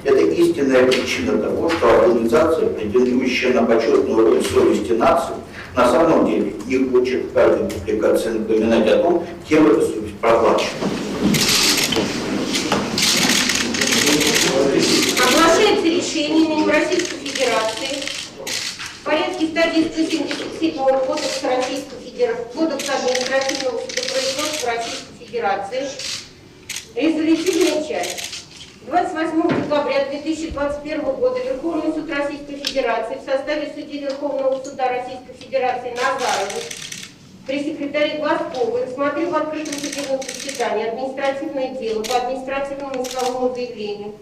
Это истинная причина того, что организация, претендующая на почетную роль совести нации, на самом деле не хочет в каждой публикации напоминать о том, кем эта совесть проплачена. Оглашается решение Минюста Российской Федерации в порядке статьи 177 Кодекса Российской Федерации, Кодекса административного судопроизводства Российской Федерации, резолютивная часть. 28 декабря 2021 года Верховный суд Российской Федерации в составе судей Верховного суда Российской Федерации Назаровой, пресс-секретаря Глазковой, рассмотрел в открытом судебном заседании административное дело по административному исковому заявлению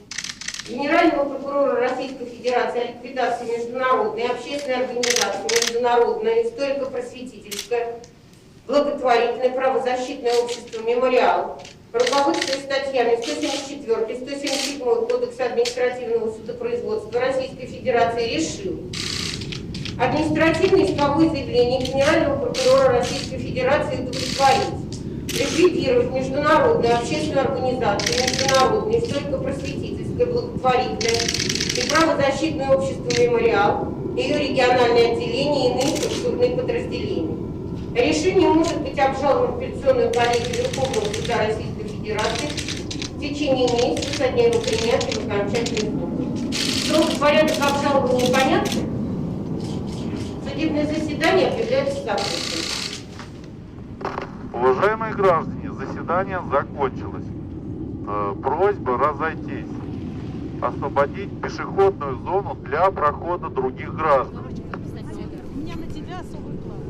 Генерального прокурора Российской Федерации о ликвидации международной общественной организации Международное историко-просветительское благотворительное правозащитное общество «Мемориал», руководствуясь статьями 174 и 177 Кодекса административного судопроизводства Российской Федерации, решил административное исковое заявление Генерального прокурора Российской Федерации удовлетворить, ликвидировать международную общественную организацию Международное историко-просветительское благотворительное и правозащитное общество «Мемориал», ее региональные отделения и иные структурные подразделения. Решение может быть обжаловано в апелляционную коллегию Верховного суда Российской Федерации в течение месяца со дня его принятия в окончательный срок. Срок, порядок обжалования понятны? Судебное заседание объявляется закрытым. Уважаемые граждане, заседание закончилось. Просьба разойтись. Освободить пешеходную зону для прохода других граждан. У меня на тебя особый план.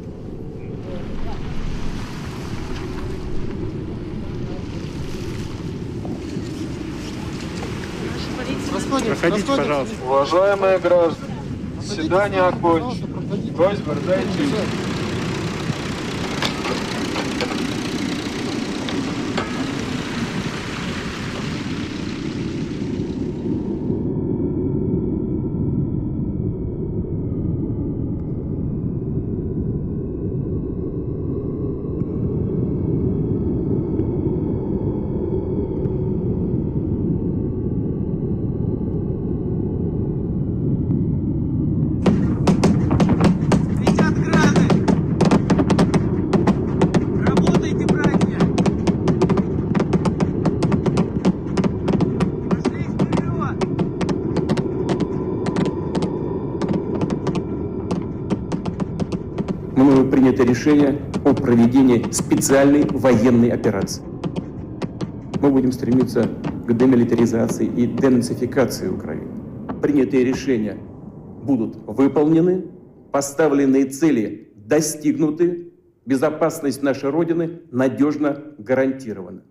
Проходите, пожалуйста. Уважаемые граждане, заседание окончено. Просьба разойтись. Мною принято решение о проведении специальной военной операции. Мы будем стремиться к демилитаризации и денацификации Украины. Принятые решения будут выполнены, поставленные цели достигнуты, безопасность нашей Родины надежно гарантирована.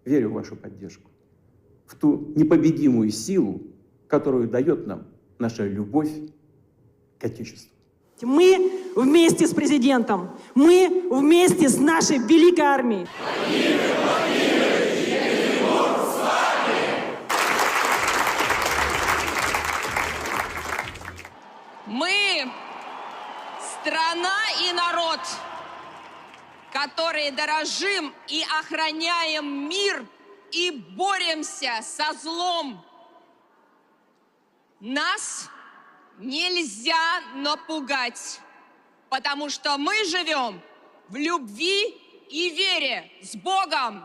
Верю в вашу поддержку, в ту непобедимую силу, которую дает нам наша любовь к Отечеству. Мы вместе с президентом, мы вместе с нашей великой армией. Мы страна и народ, которые дорожим и охраняем мир и боремся со злом. Нас нельзя напугать, потому что мы живем в любви и вере с Богом.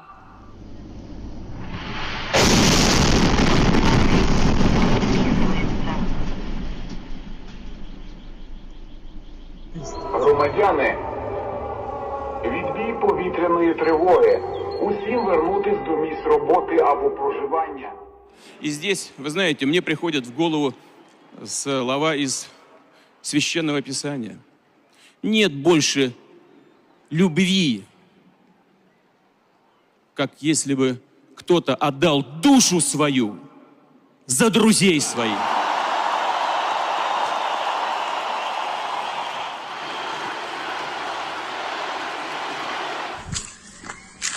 Громадяни, відбій повітряної тривоги. Усім вернутись до місць роботи або проживання. И здесь, вы знаете, мне приходят в голову слова из Священного Писания. Нет больше любви, как если бы кто-то отдал душу свою за друзей своих.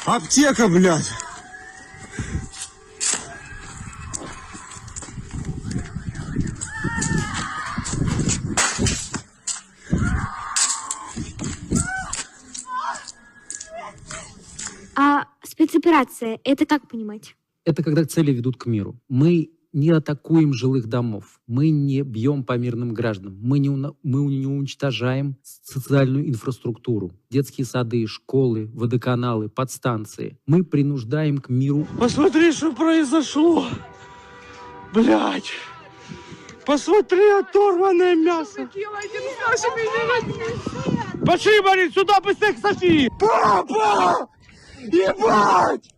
Аптека, блядь! А спецоперация, это как понимать? Это когда цели ведут к миру. Мы не атакуем жилых домов, мы не бьем по мирным гражданам, мы не уничтожаем социальную инфраструктуру, детские сады, школы, водоканалы, подстанции. Мы принуждаем к миру. Посмотри, что произошло! Блядь! Посмотри, оторванное мясо! Пошли, Борис, сюда быстрее к Софии! Папа! Ебать!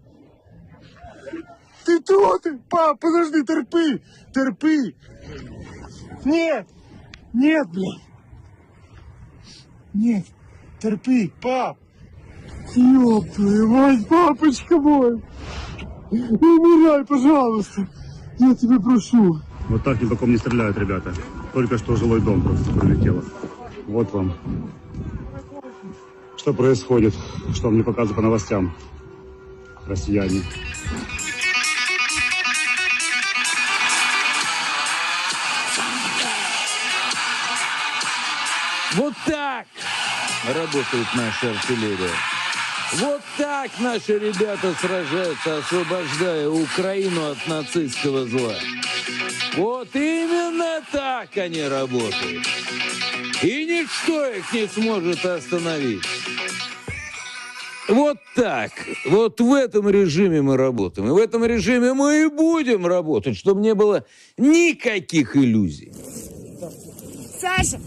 Ты тут? Пап, подожди, терпи! Терпи! Нет! Нет, блядь! Нет! Терпи, пап! Ёб твою мать, папочка мой! Не умирай, пожалуйста! Я тебя прошу! Вот так ни по ком не стреляют, ребята. Только что жилой дом просто прилетело. Вот вам. Что происходит? Что мне показывают по новостям? Россияне. Вот так работает наша артиллерия. Вот так наши ребята сражаются, освобождая Украину от нацистского зла. Вот именно так они работают. И ничто их не сможет остановить. Вот так. Вот в этом режиме мы работаем. И в этом режиме мы и будем работать, чтобы не было никаких иллюзий. Саша!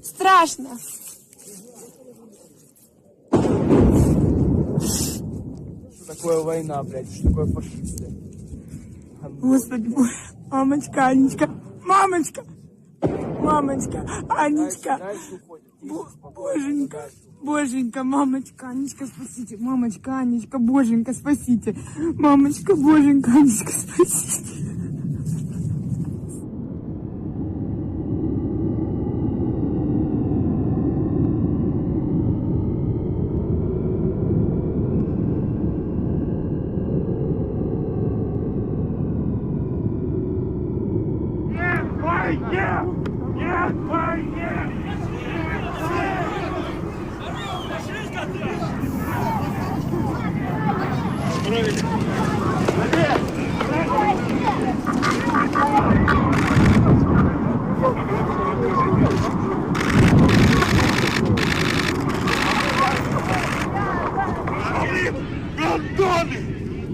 Страшно! Что такое война, блядь? Что такое фашисты? Господи, боже, мамочка, Анечка, мамочка, мамочка, Анечка, боженька, боженька, мамочка, Анечка, спасите, мамочка, Анечка, боженька, спасите, мамочка, боженька, Анечка, спасите. Гандоны!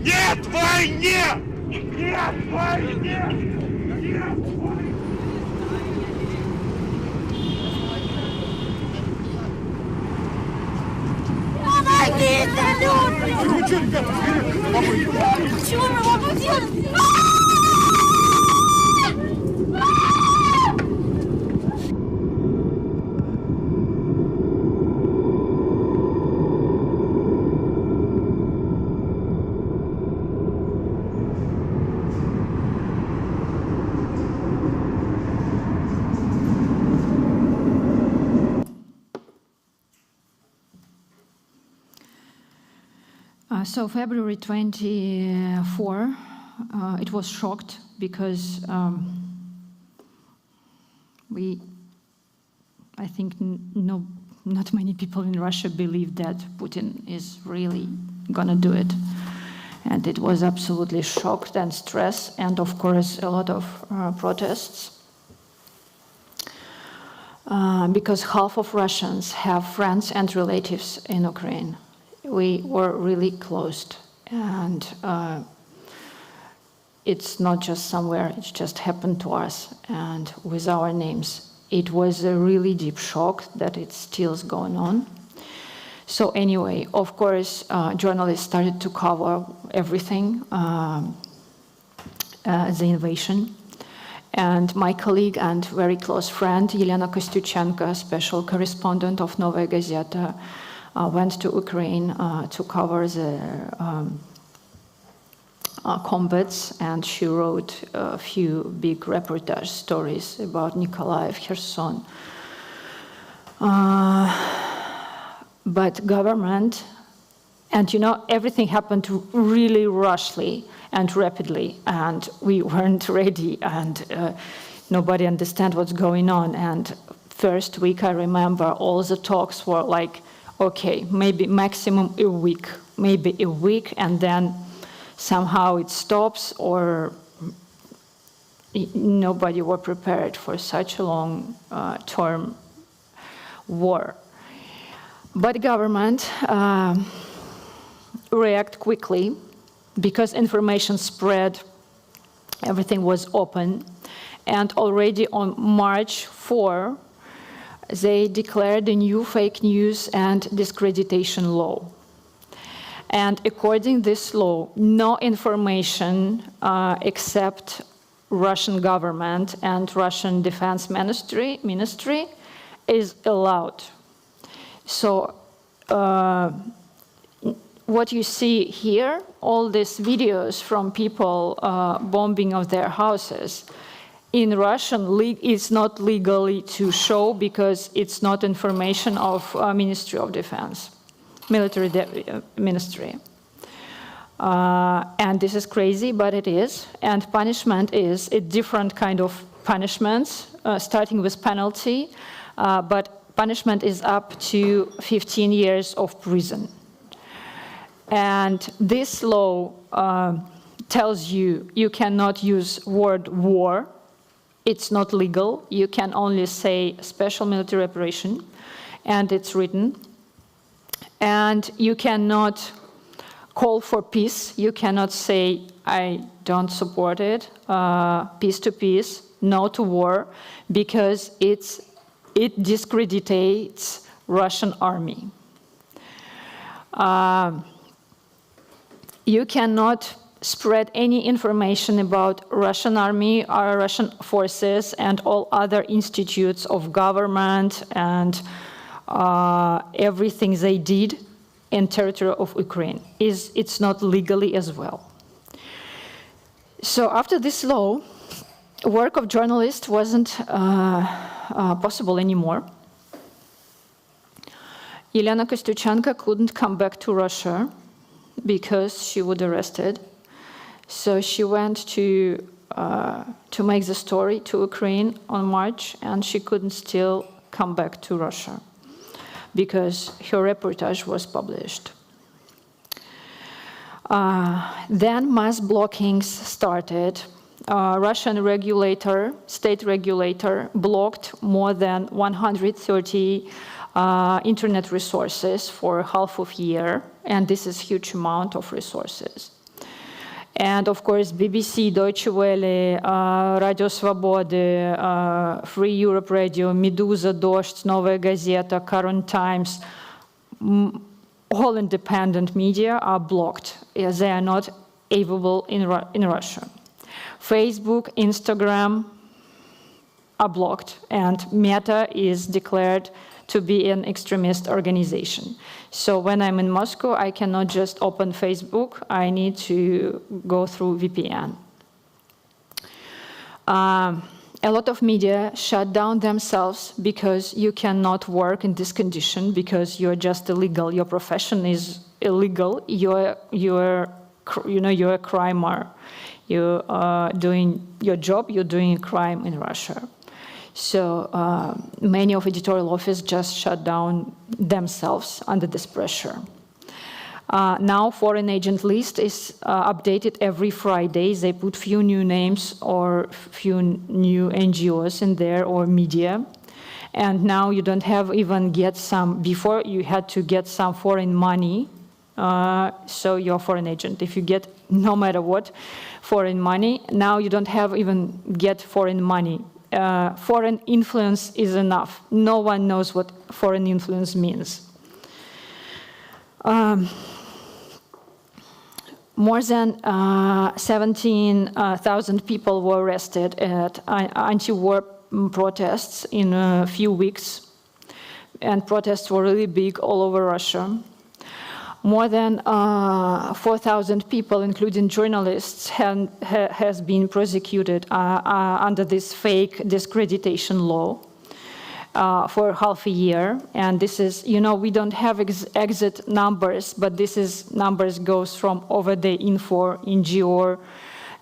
Нет войне! Нет войне! Нет войне! Помогите, люди! Чего мы могу делать? So February 24, it was shocked because I think not many people in Russia believe that Putin is really gonna do it. And it was absolutely shocked and stress, and of course a lot of protests. Because half of Russians have friends and relatives in Ukraine. We were really closed, and it's not just somewhere, it just happened to us, and with our names. It was a really deep shock that it still is going on. So anyway, of course, journalists started to cover everything. the invasion. And my colleague and very close friend, Elena Kostyuchenko, special correspondent of Novaya Gazeta, went to Ukraine to cover the combats, and she wrote a few big reportage stories about Nikolaev, Kherson. But government, and everything happened really rushly and rapidly, and we weren't ready, and nobody understand what's going on. And first week, I remember all the talks were like, okay, maybe maximum a week, and then somehow it stops, or nobody were prepared for such a long-term war. But government react quickly because information spread, everything was open, and already on March 4, they declared a new fake news and discreditation law. And according to this law, no information except Russian government and Russian Defense Ministry is allowed. So what you see here, all these videos from people bombing of their houses, in Russian, it's not legally to show because it's not information of Ministry of Defense, military ministry. And this is crazy, but it is. And punishment is a different kind of punishments, starting with penalty, but punishment is up to 15 years of prison. And this law tells you cannot use word war. It's not legal. You can only say special military operation, and it's written. And you cannot call for peace. You cannot say, I don't support it, peace to peace, no to war, because it discreditates Russian army. You cannot spread any information about Russian army or Russian forces and all other institutes of government and everything they did in territory of Ukraine. It's not legally as well. So after this law, work of journalist wasn't possible anymore. Elena Kostyuchenko couldn't come back to Russia because she would arrested. So she went to make the story to Ukraine on March, and she couldn't still come back to Russia because her reportage was published. Then mass blockings started. Russian regulator, state regulator, blocked more than 130 internet resources for half of a year, and this is a huge amount of resources. And of course, BBC, Deutsche Welle, Radio Svobody, Free Europe Radio, Meduza, Dozhd, Novaya Gazeta, Current Times, all independent media are blocked. They are not available in Russia. Facebook, Instagram are blocked, and Meta is declared to be an extremist organization. So when I'm in Moscow, I cannot just open Facebook. I need to go through VPN. A lot of media shut down themselves because you cannot work in this condition because you're just illegal. Your profession is illegal. You're a crimer. You are doing your job. You're doing a crime in Russia. So many of editorial offices just shut down themselves under this pressure. Now foreign agent list is updated every Friday. They put few new names or few new NGOs in there or media. And now you don't have even get some, before you had to get some foreign money. So you're a foreign agent. If you get no matter what foreign money, now you don't have even get foreign money. Foreign influence is enough. No one knows what foreign influence means. More than 17,000 people were arrested at anti-war protests in a few weeks, and protests were really big all over Russia. More than 4,000 people, including journalists, has been prosecuted under this fake discreditation law for half a year. And this is, we don't have exit numbers, but this is numbers goes from over the info NGO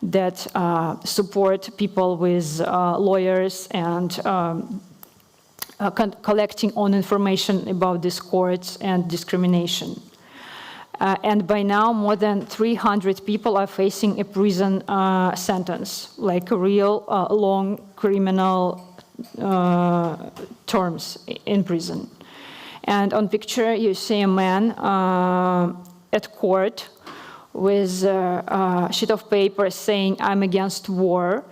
that support people with lawyers and collecting on information about these courts and discrimination. And by now, more than 300 people are facing a prison sentence, like a real long criminal terms in prison. And on picture, you see a man at court with a sheet of paper saying, "I'm against war."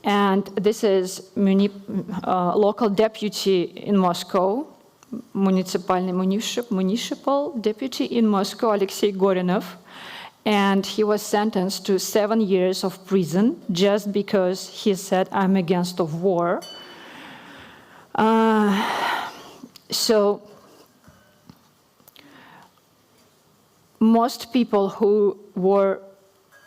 And this is local deputy in Moscow, municipal deputy in Moscow, Alexei Gorinov. And he was sentenced to 7 years of prison just because he said, "I'm against of war." So most people who were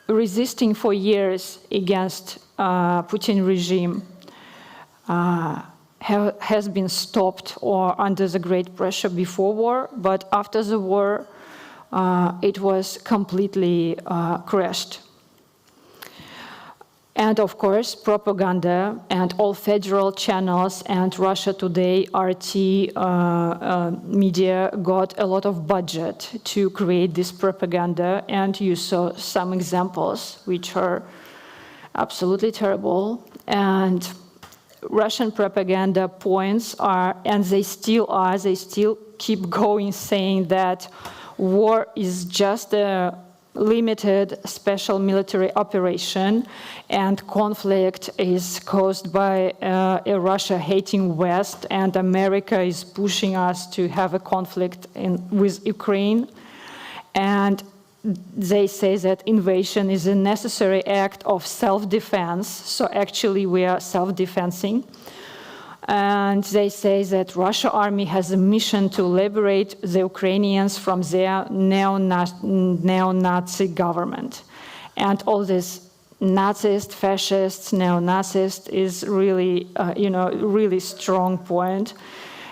resisting for years against Putin regime has been stopped or under the great pressure before war, but after the war, it was completely crashed. And of course, propaganda and all federal channels and Russia Today, RT media got a lot of budget to create this propaganda, and you saw some examples which are absolutely terrible. And Russian propaganda points are, and they still keep going, saying that war is just a limited special military operation, and conflict is caused by a Russia hating West, and America is pushing us to have a conflict with Ukraine. And they say that invasion is a necessary act of self-defense, so actually we are self-defensing. And they say that Russian army has a mission to liberate the Ukrainians from their neo-Nazi government. And all this Nazist, fascist, neo-Nazist is really, really strong point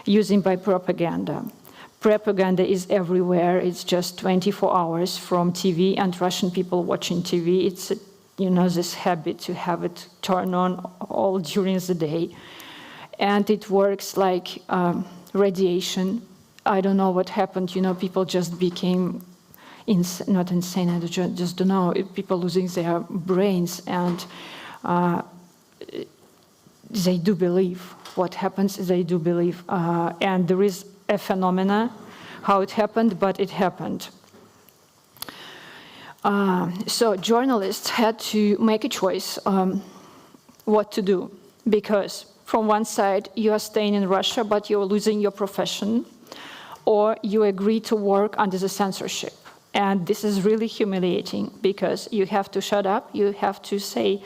using by propaganda. Propaganda is everywhere. It's just 24 hours from TV, and Russian people watching TV. It's, this habit to have it turn on all during the day. And it works like radiation. I don't know what happened. People just became not insane. I just don't know. People losing their brains, and they do believe what happens. They do believe, and there is a phenomena how it happened, but it happened. So journalists had to make a choice what to do, because from one side, you are staying in Russia, but you're losing your profession, or you agree to work under the censorship. And this is really humiliating, because you have to shut up, you have to say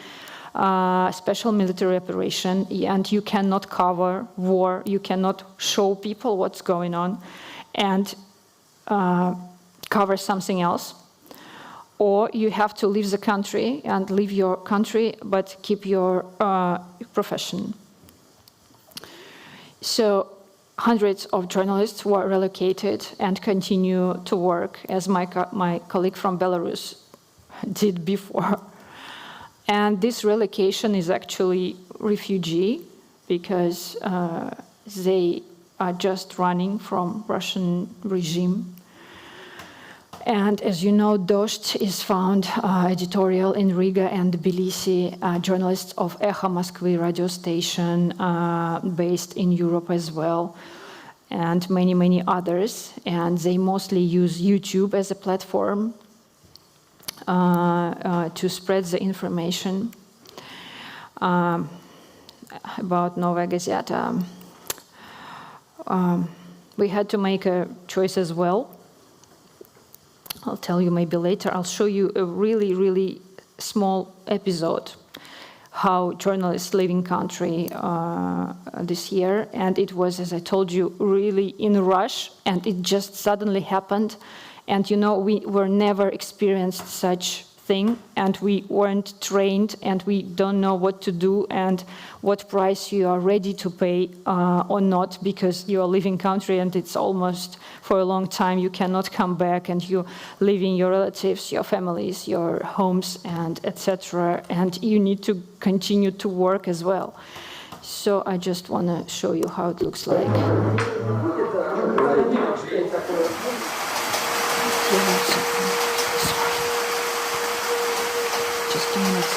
special military operation, and you cannot cover war, you cannot show people what's going on, and cover something else. Or you have to leave the country and leave your country, but keep your profession. So hundreds of journalists were relocated and continue to work, as my colleague from Belarus did before. And this relocation is actually refugee, because they are just running from Russian regime. And as you know, Dozhd is found editorial in Riga and Tbilisi, journalists of Echo Moskvy radio station based in Europe as well, and many, many others. And they mostly use YouTube as a platform to spread the information about Novaya Gazeta. We had to make a choice as well. I'll tell you maybe later. I'll show you a really, really small episode how journalists live in country this year. And it was, as I told you, really in a rush, and it just suddenly happened. And you know, we were never experienced such thing, and we weren't trained, and we don't know what to do and what price you are ready to pay or not, because you are leaving country and it's almost for a long time you cannot come back, and you leaving your relatives, your families, your homes, and etc. And you need to continue to work as well. So I just want to show you how it looks like. Just 2 minutes.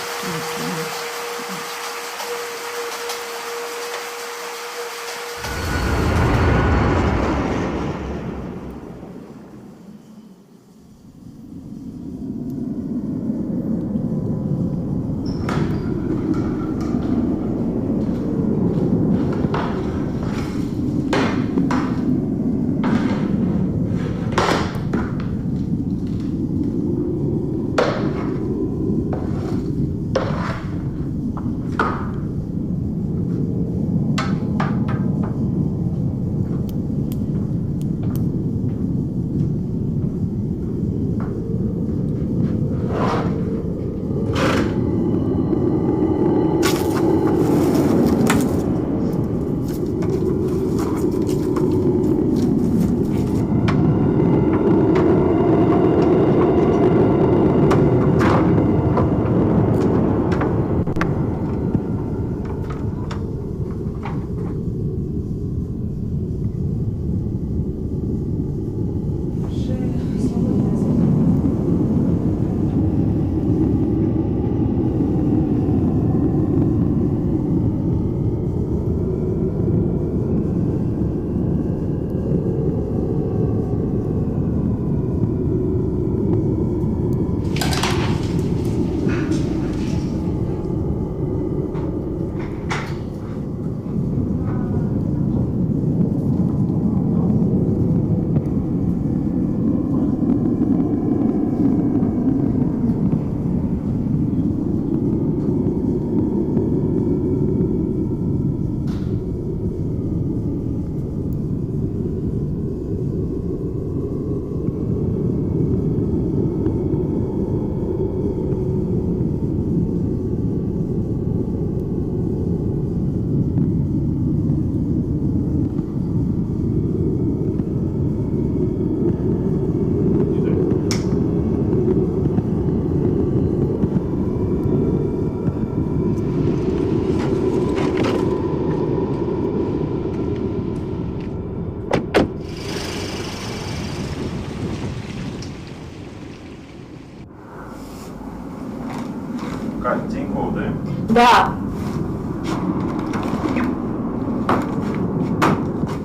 Тинькофф, да? Да.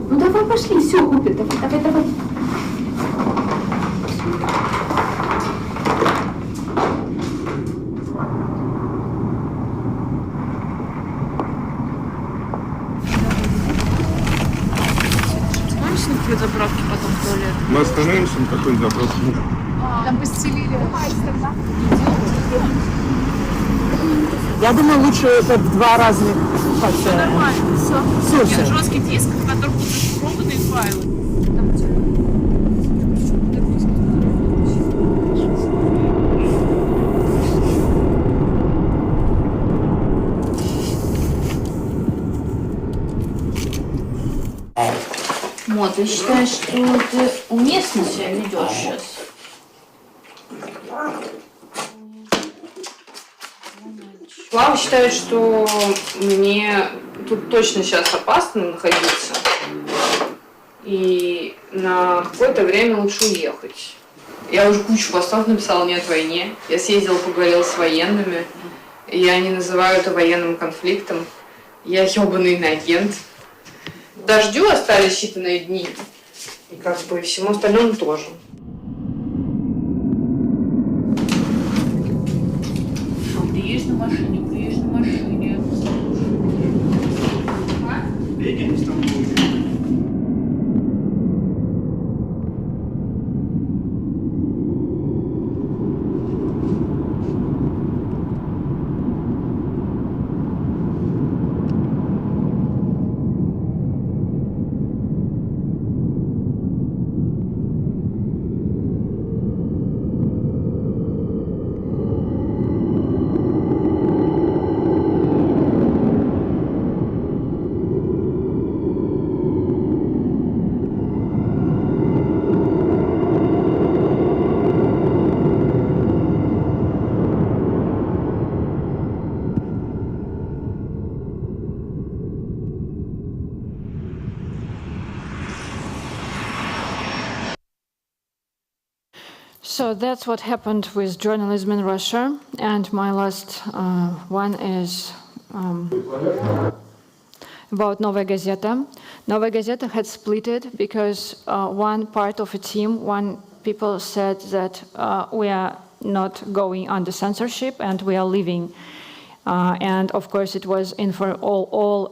Ну давай пошли, все купит. Давай. Остановимся на какой заправке, потом в туалет. Мы остановимся на какой-нибудь заправке. Там постелили. Я думаю, лучше это 2 разных. Все нормально. Все. Жесткий диск, в котором будут зашифрованные файлы. Мо, ты считаешь, что ты уместно себя ведешь сейчас? Слава считает, что мне тут точно сейчас опасно находиться. И на какое-то время лучше уехать. Я уже кучу постов написала «Нет войне». Я съездила, поговорила с военными. Я не называю это военным конфликтом. Я ёбаный иноагент. Дождю остались считанные дни. И как бы всему остальному тоже. Приедешь на машине. Едем с тобой. So that's what happened with journalism in Russia. And my last one is about Novaya Gazeta. Novaya Gazeta had split it because one part of a team, people said that we are not going under censorship and we are leaving. And of course it was in for all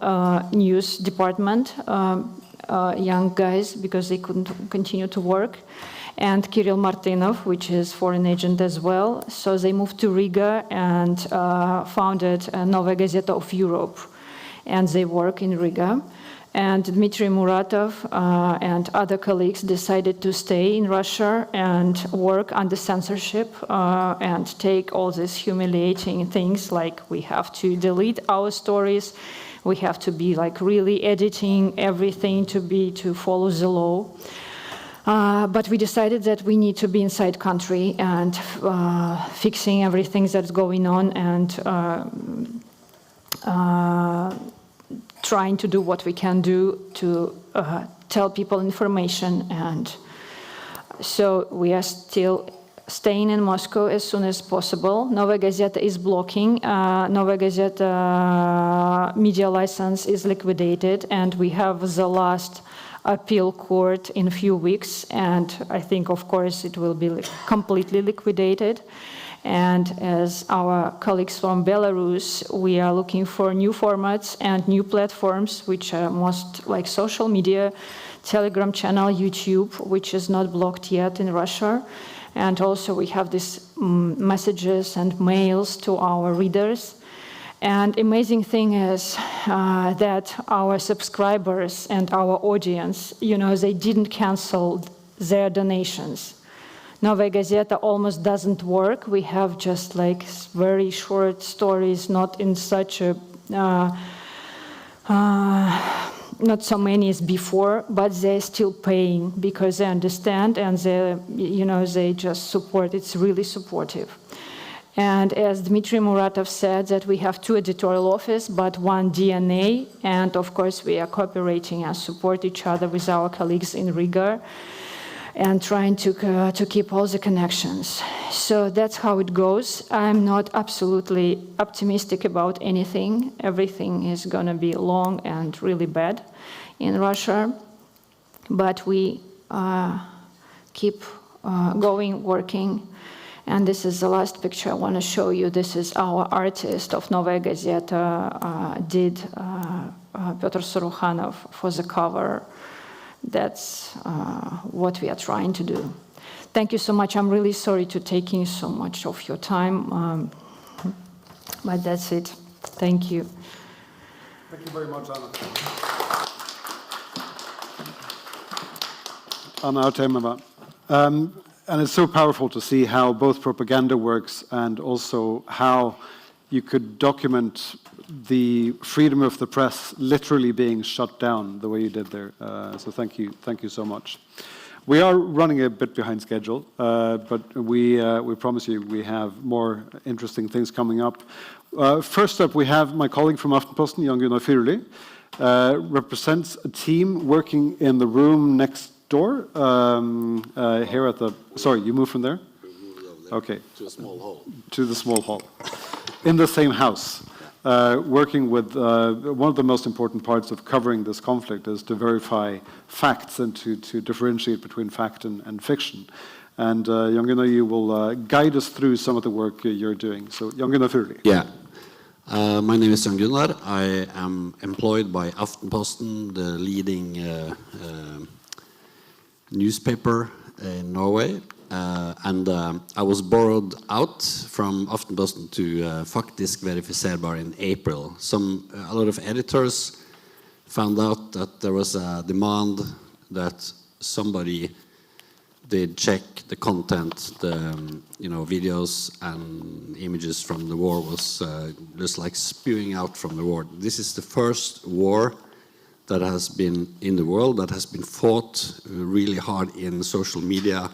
news department, young guys, because they couldn't continue to work. And Kirill Martynov, which is foreign agent as well. So they moved to Riga and founded Novaya Gazeta of Europe. And they work in Riga. And Dmitry Muratov and other colleagues decided to stay in Russia and work under censorship and take all these humiliating things, like we have to delete our stories, we have to be like really editing everything to follow the law. But we decided that we need to be inside country and fixing everything that's going on and trying to do what we can do to tell people information. And so we are still staying in Moscow as soon as possible. Novaya Gazeta is blocking. Novaya Gazeta media license is liquidated, and we have the last appeal court in a few weeks. And I think, of course, it will be completely liquidated. And as our colleagues from Belarus, we are looking for new formats and new platforms, which are most like social media, Telegram channel, YouTube, which is not blocked yet in Russia. And also we have these messages and mails to our readers. And amazing thing is that our subscribers and our audience, they didn't cancel their donations. Novaya Gazeta almost doesn't work. We have just like very short stories, not in such a, not so many as before, but they're still paying because they understand and they just support. It's really supportive. And as Dmitry Muratov said, that we have 2 editorial offices, but 1 DNA. And of course, we are cooperating and support each other with our colleagues in Riga and trying to keep all the connections. So that's how it goes. I'm not absolutely optimistic about anything. Everything is going to be long and really bad in Russia. But we keep going, working. And this is the last picture I want to show you. This is our artist of Novaya Gazeta, did Pyotr Sorokhanov for the cover. That's what we are trying to do. Thank you so much. I'm really sorry to taking so much of your time, but that's it. Thank you. Thank you very much, Anna. Anna Artemyeva. And it's so powerful to see how both propaganda works and also how you could document the freedom of the press literally being shut down the way you did there. So thank you so much. We are running a bit behind schedule, but we promise you we have more interesting things coming up. First up, we have my colleague from Aftenposten, Jan Gunnar Fyrli, represents a team working in the room next door, here at the, sorry, you moved from there? Okay. To a small hall. To the small hall. In the same house. Working with one of the most important parts of covering this conflict is to verify facts and to differentiate between fact and fiction. And Jan Gunnar, you will guide us through some of the work you're doing. So Jan Gunnar Fyrli. Yeah. My name is Jan Gunnar. I am employed by Aftenposten, the leading newspaper in Norway. And I was borrowed out from Aftenposten to Faktisk Verifiserbar in April. A lot of editors found out that there was a demand that somebody did check the content, the videos and images from the war was just like spewing out from the war. This is the first war that has been in the world that has been fought really hard in social media.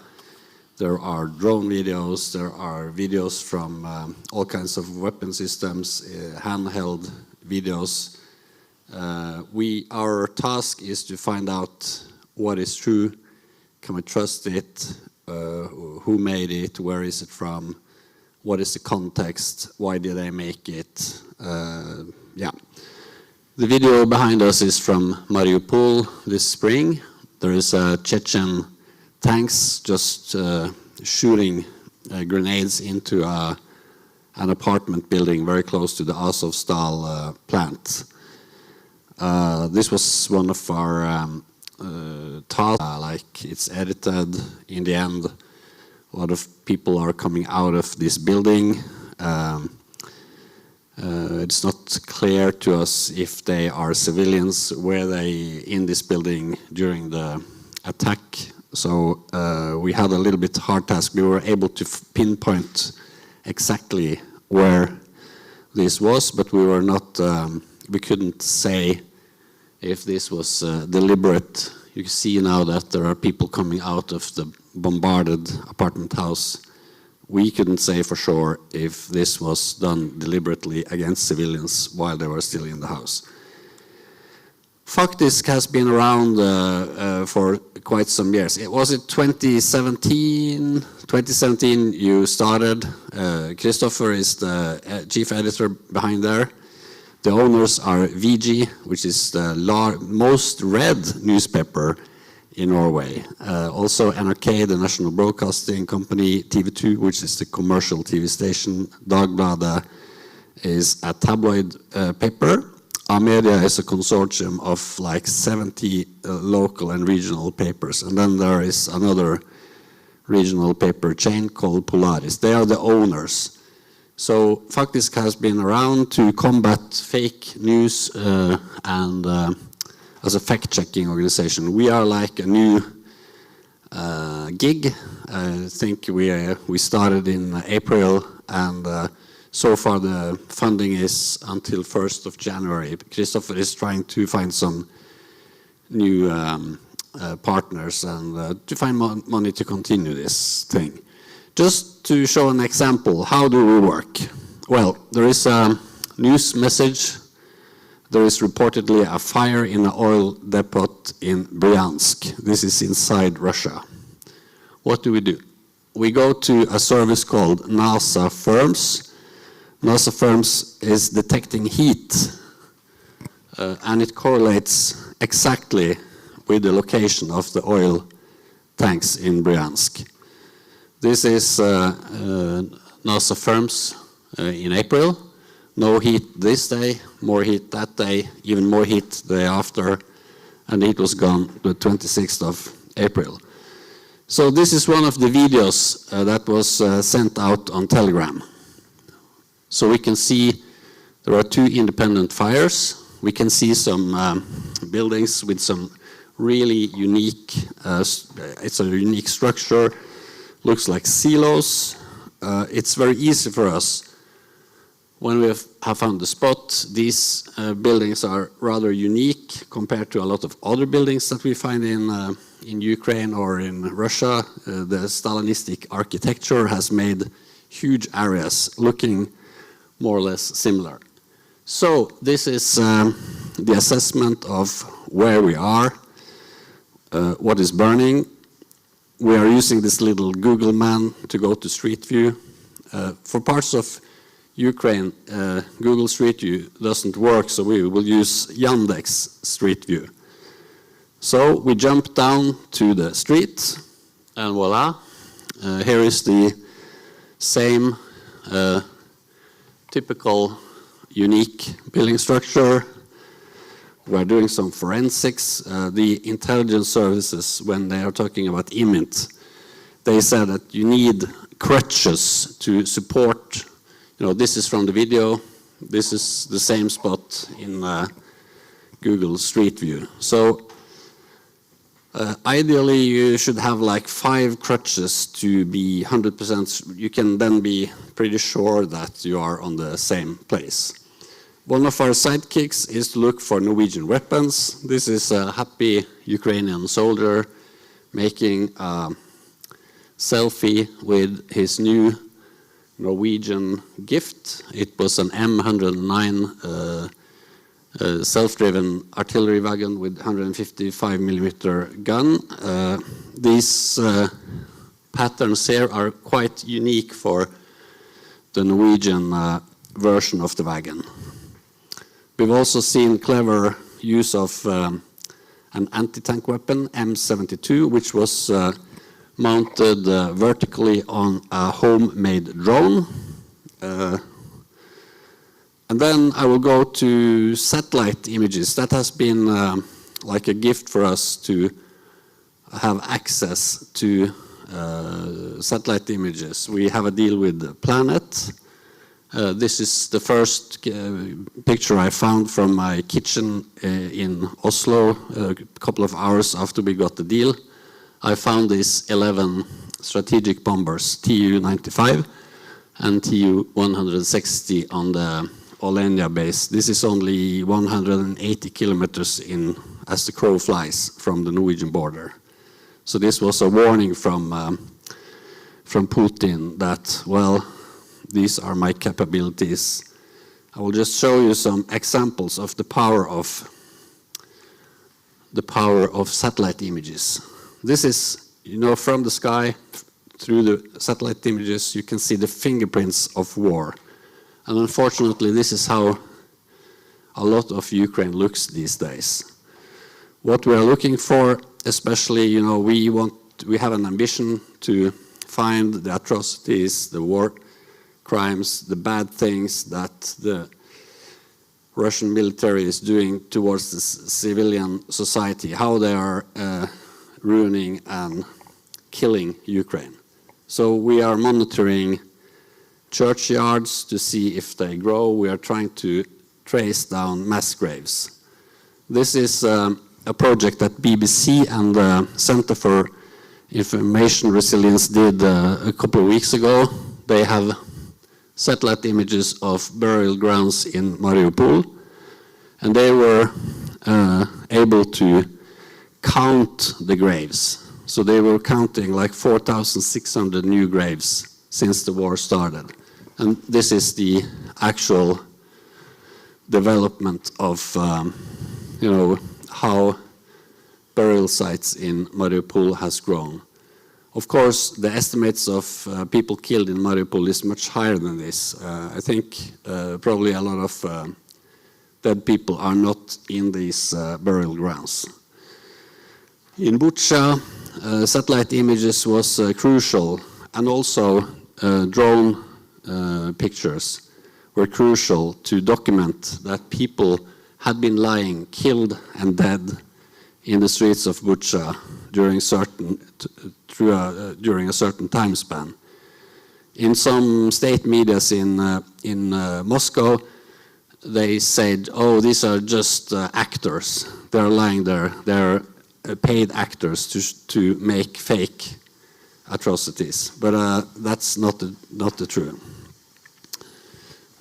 There are drone videos, there are videos from all kinds of weapon systems, handheld videos. Our task is to find out what is true, can we trust it, who made it, where is it from, what is the context, why did they make it, yeah. The video behind us is from Mariupol this spring. There is Chechen tanks just shooting grenades into an apartment building very close to the Azovstal plant. This was one of our tasks, like it's edited. In the end, a lot of people are coming out of this building. It's not clear to us if they are civilians, were they in this building during the attack. So we had a little bit hard task. We were able to pinpoint exactly where this was, but we were not, we couldn't say if this was deliberate. You can see now that there are people coming out of the bombarded apartment house. We couldn't say for sure if this was done deliberately against civilians while they were still in the house. Faktisk has been around for quite some years. It was in 2017. 2017 you started. Christopher is the chief editor behind there. The owners are VG, which is the most read newspaper in Norway. Also NRK, the national broadcasting company, TV2, which is the commercial TV station. Dagbladet is a tabloid paper. Amedia is a consortium of like 70 local and regional papers. And then there is another regional paper chain called Polaris. They are the owners. So Faktisk has been around to combat fake news and as a fact-checking organization. We are like a new gig. I think we started in April, and so far the funding is until 1st of January. Christopher is trying to find some new partners and to find money to continue this thing. Just to show an example, how do we work? Well, there is a news message. There is reportedly a fire in an oil depot in Bryansk. This is inside Russia. What do? We go to a service called NASA Firms. NASA Firms is detecting heat, and it correlates exactly with the location of the oil tanks in Bryansk. This is NASA Firms in April. No heat this day, more heat that day, even more heat the day after, and it was gone the 26th of April. So this is one of the videos that was sent out on Telegram. So we can see there are 2 independent fires. We can see some buildings with some really unique, it's a unique structure, looks like silos. It's very easy for us. When we have found the spot, these buildings are rather unique compared to a lot of other buildings that we find in Ukraine or in Russia. The Stalinistic architecture has made huge areas looking more or less similar. So this is the assessment of where we are, what is burning. We are using this little Google man to go to Street View. For parts of Ukraine, Google Street View doesn't work, so we will use Yandex Street View. So we jump down to the street, and voila, here is the same typical unique building structure. We're doing some forensics. The intelligence services, when they are talking about IMINT, they said that you need crutches to support. This is from the video. This is the same spot in Google Street View. So ideally, you should have like 5 crutches to be 100%. You can then be pretty sure that you are on the same place. One of our sidekicks is to look for Norwegian weapons. This is a happy Ukrainian soldier making a selfie with his new Norwegian gift. It was an M109 self-driven artillery wagon with 155mm gun. These patterns here are quite unique for the Norwegian version of the wagon. We've also seen clever use of an anti-tank weapon, M72, which was mounted vertically on a homemade drone. And then I will go to satellite images. That has been like a gift for us to have access to satellite images. We have a deal with Planet. This is the first picture I found from my kitchen in Oslo a couple of hours after we got the deal. I found these 11 strategic bombers, Tu-95 and Tu-160 on the Olenia base. This is only 180 kilometers in as the crow flies from the Norwegian border. So this was a warning from Putin that, well, these are my capabilities. I will just show you some examples of the power of satellite images. This is, you know, from the sky through the satellite images, you can see the fingerprints of war. And unfortunately, this is how a lot of Ukraine looks these days. What we are looking for, especially, you know, we have an ambition to find the atrocities, the war crimes, the bad things that the Russian military is doing towards the civilian society, how they are ruining and killing Ukraine. So we are monitoring churchyards to see if they grow. We are trying to trace down mass graves. This is a project that BBC and the Center for Information Resilience did a couple of weeks ago. They have satellite images of burial grounds in Mariupol, and they were able to count the graves. So they were counting like 4,600 new graves since the war started. And this is the actual development of, you know, how burial sites in Mariupol has grown. Of course, the estimates of people killed in Mariupol is much higher than this. I think probably a lot of dead people are not in these burial grounds. In Bucha, satellite images was crucial, and also drone pictures were crucial to document that people had been lying killed and dead in the streets of Bucha during a certain time span. In some state medias in Moscow, they said, "Oh, these are just actors. They're lying there. They're paid actors to make fake atrocities." But that's not the truth.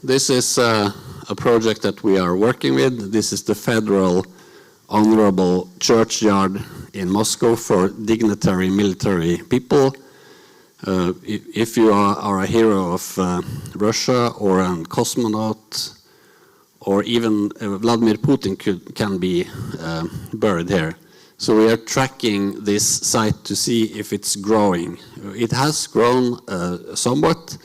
This is a project that we are working with. This is the Federal Honorable Churchyard in Moscow for dignitary military people. If you are a hero of Russia or a cosmonaut, or even Vladimir Putin can be buried here. So we are tracking this site to see if it's growing. It has grown somewhat,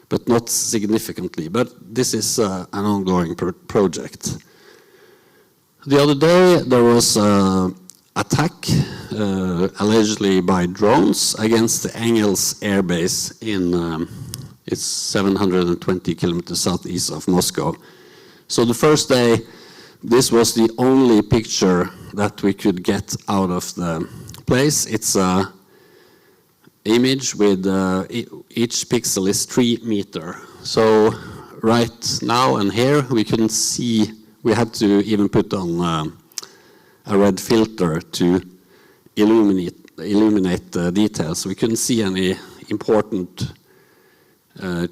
but not significantly. But this is an ongoing project. The other day there was an attack, allegedly by drones, against the Engels Air Base in, it's 720 kilometers southeast of Moscow. So the first day, this was the only picture that we could get out of the place. It's an image with each pixel is 3 meters. So right now and here we couldn't see. We had to even put on a red filter to illuminate the details. We couldn't see any important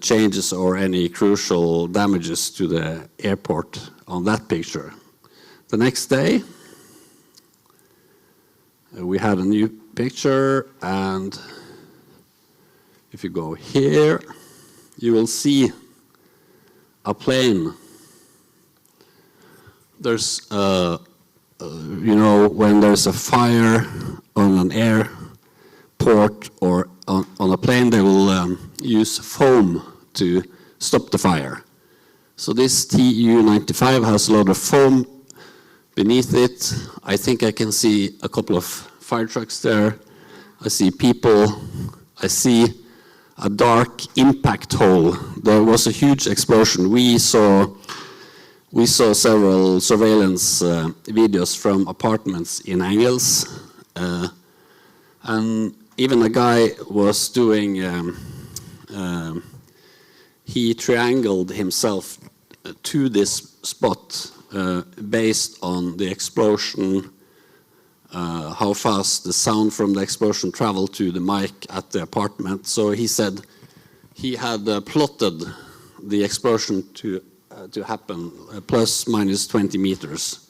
changes or any crucial damages to the airport on that picture. The next day, we had a new picture, and if you go here, you will see a plane. There's, you know, when there's a fire on an airport or on on a plane, they will use foam to stop the fire. So this Tu-95 has a lot of foam beneath it. I think I can see a couple of fire trucks there. I see people. I see a dark impact hole. There was a huge explosion. We saw several surveillance videos from apartments in Engels, and even a guy was doing, he triangled himself to this spot based on the explosion, how fast the sound from the explosion traveled to the mic at the apartment. So he said he had plotted the explosion to happen plus minus 20 meters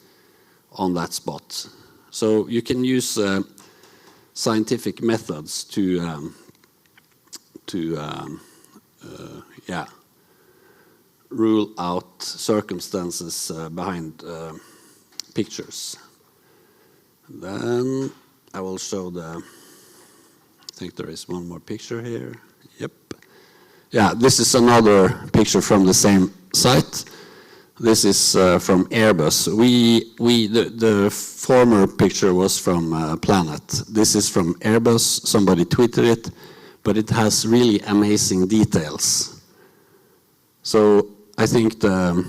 on that spot. So you can use scientific methods to rule out circumstances behind pictures. Then I will show I think there is one more picture here. Yep. Yeah, this is another picture from the same site. This is from Airbus. The former picture was from Planet. This is from Airbus. Somebody tweeted it, but it has really amazing details. So I think the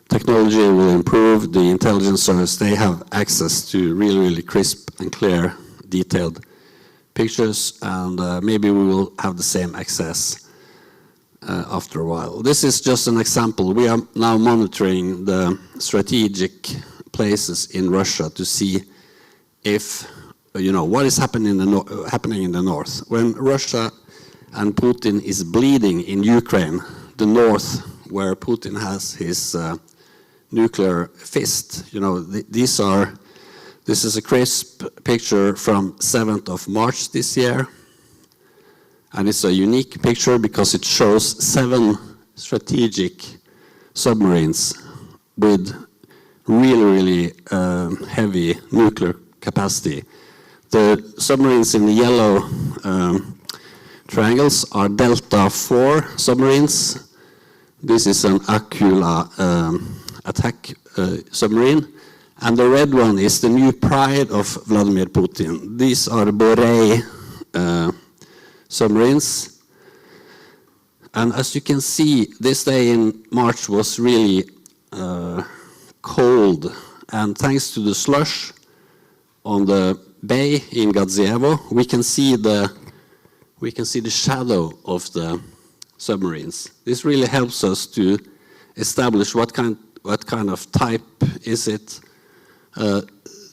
technology will improve. The intelligence service, they have access to really, really crisp and clear, detailed pictures, and maybe we will have the same access after a while. This is just an example. We are now monitoring the strategic places in Russia to see if, what is happening in the north. When Russia and Putin is bleeding in Ukraine, the north, where Putin has his nuclear fist, this is a crisp picture from 7th of March this year. And it's a unique picture because it shows 7 strategic submarines with really, really heavy nuclear capacity. The submarines in the yellow triangles are Delta IV submarines. This is an Aquila attack submarine. And the red one is the new pride of Vladimir Putin. These are Borei submarines. And as you can see, this day in March was really cold. And thanks to the slush on the bay in Gadzievo, we can see the shadow of the submarines. This really helps us to establish what kind of type is it.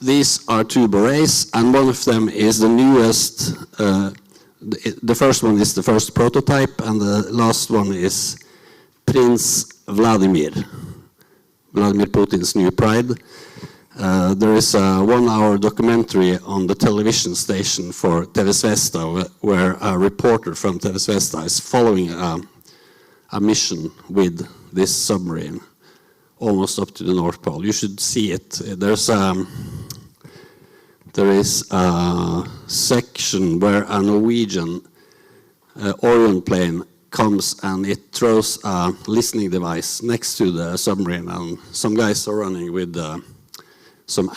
These are 2 Boreas, and one of them is the newest. The first one is the first prototype, and the last one is Prince Vladimir Putin's new pride. There is a 1-hour documentary on the television station for TV Zvezda, where a reporter from TV Zvezda is following a mission with this submarine almost up to the North Pole. You should see it. There is a section where a Norwegian Orion plane comes and it throws a listening device next to the submarine, and some guys are running with some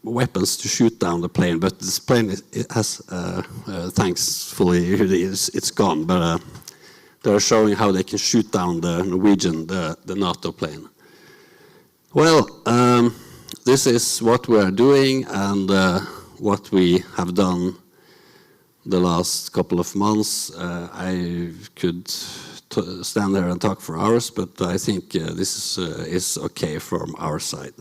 weapons to shoot down the plane. But this plane has, thankfully, it's gone. But they're showing how they can shoot down the Norwegian, the NATO plane. Well, this is what we are doing and what we have done the last couple of months. I could stand there and talk for hours, but I think this is okay from our side.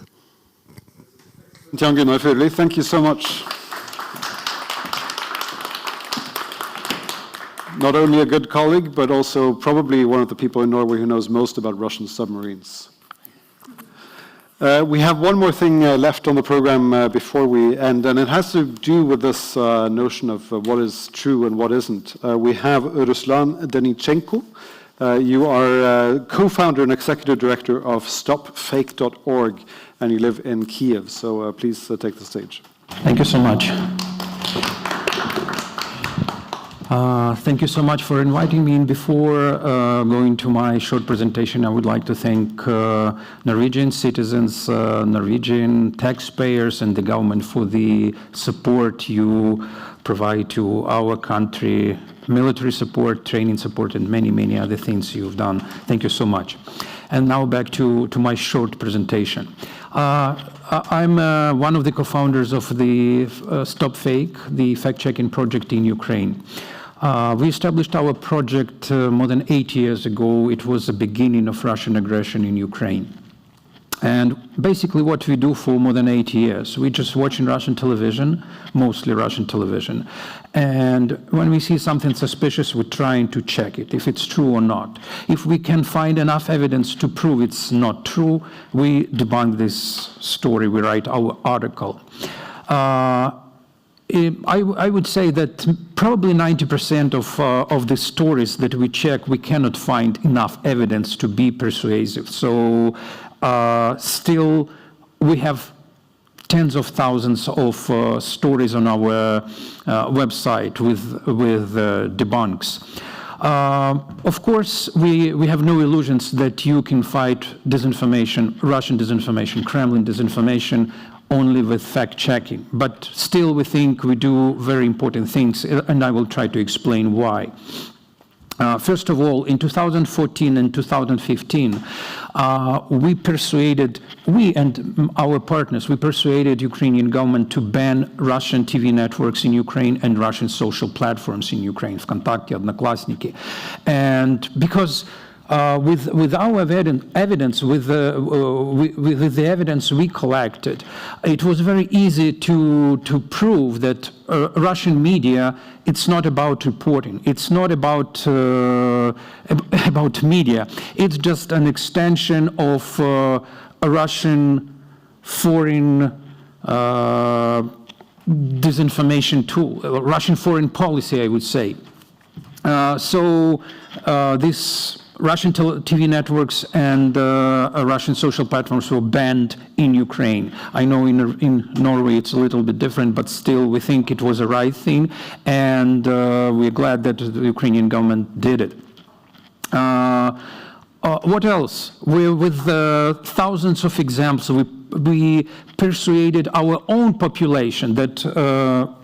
Jan Gunnar Furli, thank you so much. Not only a good colleague, but also probably one of the people in Norway who knows most about Russian submarines. We have one more thing left on the program before we end, and it has to do with this notion of what is true and what isn't. We have Ruslan Denichenko, You are co-founder and executive director of stopfake.org, and you live in Kiev. So please take the stage. Thank you so much. Thank you so much for inviting me in. Before going to my short presentation, I would like to thank Norwegian citizens, Norwegian taxpayers, and the government for the support you provide to our country, military support, training support, and many, many other things you've done. Thank you so much. And now back to my short presentation. I'm one of the co-founders of the Stop Fake, the fact-checking project in Ukraine. We established our project more than 8 years ago. It was the beginning of Russian aggression in Ukraine. And basically what we do for more than 8 years, we just watching Russian television, mostly Russian television. And when we see something suspicious, we're trying to check it, if it's true or not. If we can find enough evidence to prove it's not true, we debunk this story, we write our article. I would say that probably 90% of the stories that we check, we cannot find enough evidence to be persuasive. So still, we have tens of thousands of stories on our website with debunks. Of course, we have no illusions that you can fight disinformation, Russian disinformation, Kremlin disinformation, only with fact-checking. But still, we think we do very important things, and I will try to explain why. First of all, in 2014 and 2015, we and our partners, we persuaded Ukrainian government to ban Russian TV networks in Ukraine and Russian social platforms in Ukraine, ВКонтакте, Одноклассники. And because with our evidence, with the evidence we collected, it was very easy to prove that Russian media, it's not about reporting, it's not about media, it's just an extension of a Russian foreign disinformation tool, Russian foreign policy, I would say. So this Russian TV networks and Russian social platforms were banned in Ukraine. I know in Norway it's a little bit different, but still we think it was a right thing, and we're glad that the Ukrainian government did it. What else? With thousands of examples, we persuaded our own population that,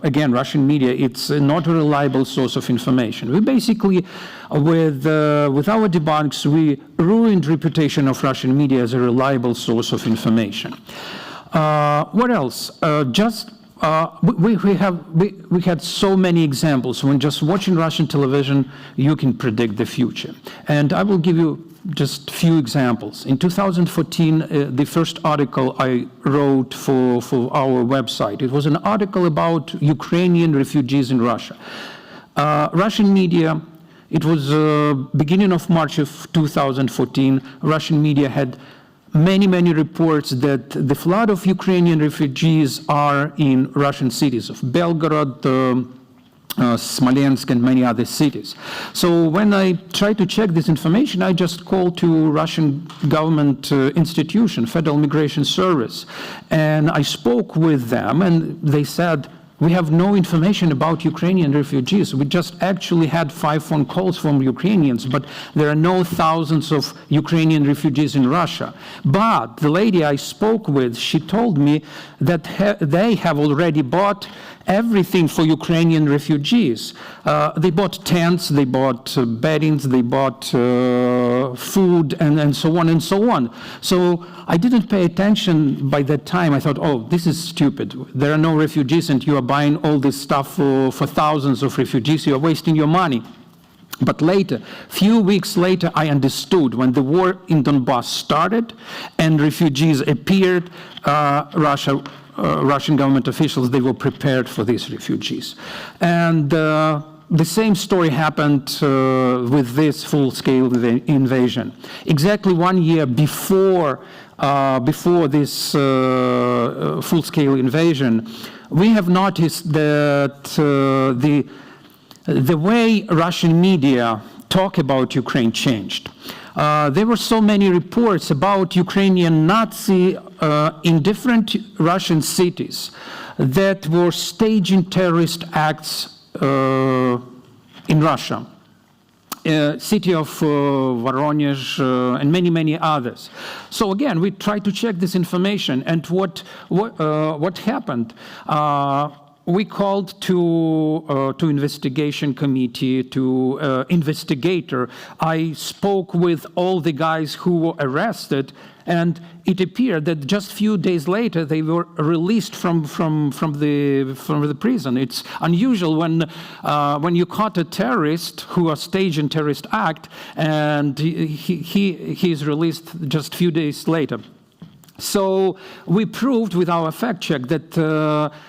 again, Russian media, it's not a reliable source of information. We basically, with our debunks, we ruined reputation of Russian media as a reliable source of information. What else? We had so many examples. When just watching Russian television, you can predict the future. And I will give you just a few examples. In 2014, the first article I wrote for our website, it was an article about Ukrainian refugees in Russia. Russian media, it was beginning of March of 2014, Russian media had many reports that the flood of Ukrainian refugees are in Russian cities of Belgorod, Smolensk, and many other cities. So when I tried to check this information, I just called to Russian government institution, Federal Migration Service, and I spoke with them, and they said, we have no information about Ukrainian refugees. We just actually had 5 phone calls from Ukrainians, but there are no thousands of Ukrainian refugees in Russia. But the lady I spoke with, she told me that they have already bought everything for Ukrainian refugees. They bought tents, they bought beddings, they bought food, and so on and so on. So I didn't pay attention by that time. I thought, oh, this is stupid. There are no refugees and you are buying all this stuff for thousands of refugees. You are wasting your money. But later, few weeks later, I understood when the war in Donbass started and refugees appeared, Russian government officials, they were prepared for these refugees. And the same story happened with this full-scale invasion. Exactly 1 year before this full-scale invasion, we have noticed that the way Russian media talk about Ukraine changed. There were so many reports about Ukrainian Nazi in different Russian cities that were staging terrorist acts in Russia. City of Voronezh and many others. So again, we tried to check this information, and what happened? We called to investigation committee, to investigator. I spoke with all the guys who were arrested, and it appeared that just a few days later they were released from the prison. It's unusual when you caught a terrorist who are staging terrorist act, and he is released just a few days later. So we proved with our fact check that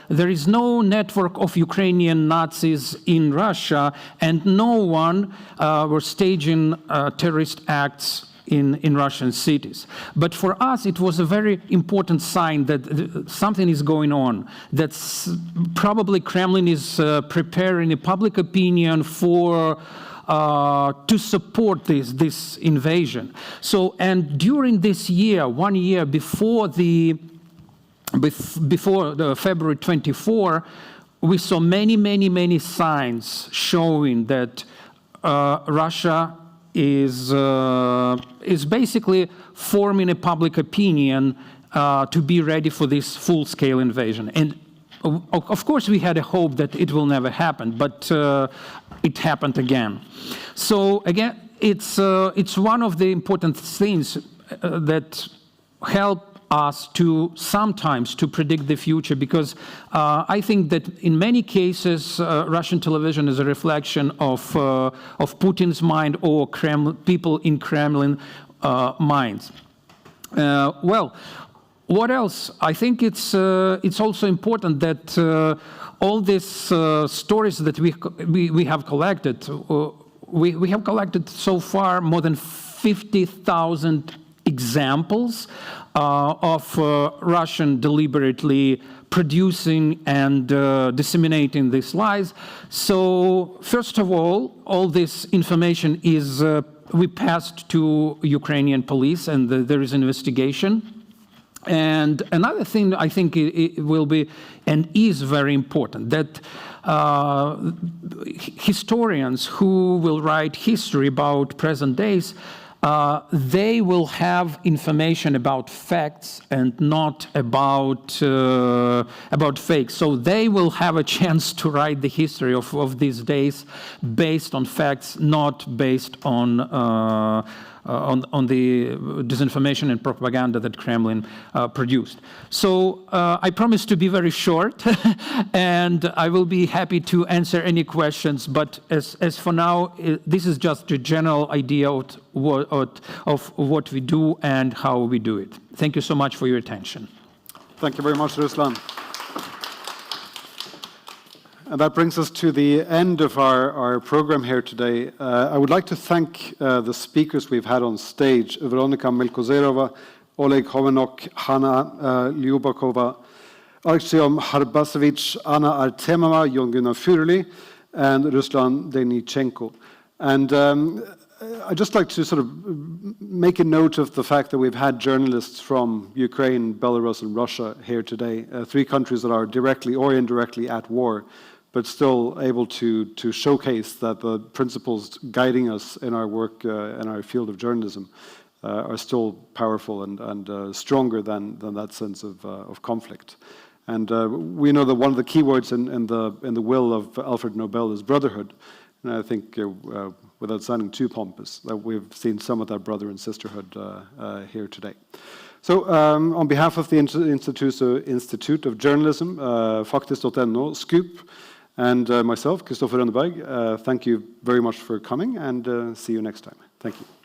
there is no network of Ukrainian Nazis in Russia, and no one were staging terrorist acts in Russian cities. But for us, it was a very important sign that something is going on, that probably Kremlin is preparing a public opinion for to support this invasion. So, and during this year, 1 year before the February 24, we saw many signs showing that Russia is basically forming a public opinion to be ready for this full-scale invasion. And of course, we had a hope that it will never happen, but it happened again. So again, it's one of the important things that help us to sometimes to predict the future, because I think that in many cases Russian television is a reflection of Putin's mind or people in Kremlin minds. Well, what else? I think it's also important that all these stories that we have collected, we have collected so far more than 50,000 examples of Russian deliberately producing and disseminating these lies. So first of all this information is we passed to Ukrainian police, and there is an investigation. And another thing I think it will be and is very important, that historians who will write history about present days, they will have information about facts and not about fakes. So they will have a chance to write the history of these days based on facts, not based on the disinformation and propaganda that Kremlin produced. So I promise to be very short, and I will be happy to answer any questions. But as for now, this is just a general idea of what we do and how we do it. Thank you so much for your attention. Thank you very much, Ruslan. And that brings us to the end of our program here today. I would like to thank the speakers we've had on stage: Veronika Milkozerova, Oleg Homenok, Hanna Lyubakova, Artyom Harbasevich, Anna Artemova, Jon-Gunnar Furuli, and Ruslan Denychenko. And I'd just like to sort of make a note of the fact that we've had journalists from Ukraine, Belarus, and Russia here today, three countries that are directly or indirectly at war, but still able to showcase that the principles guiding us in our work in our field of journalism are still powerful and stronger than that sense of conflict. And we know that one of the key words in the will of Alfred Nobel is brotherhood. And I think, without sounding too pompous, that we've seen some of that brother and sisterhood here today. So, on behalf of the Institute of Journalism, Faktis.no, Scoop, and myself, Kristoffer Rönneberg, thank you very much for coming, and see you next time. Thank you.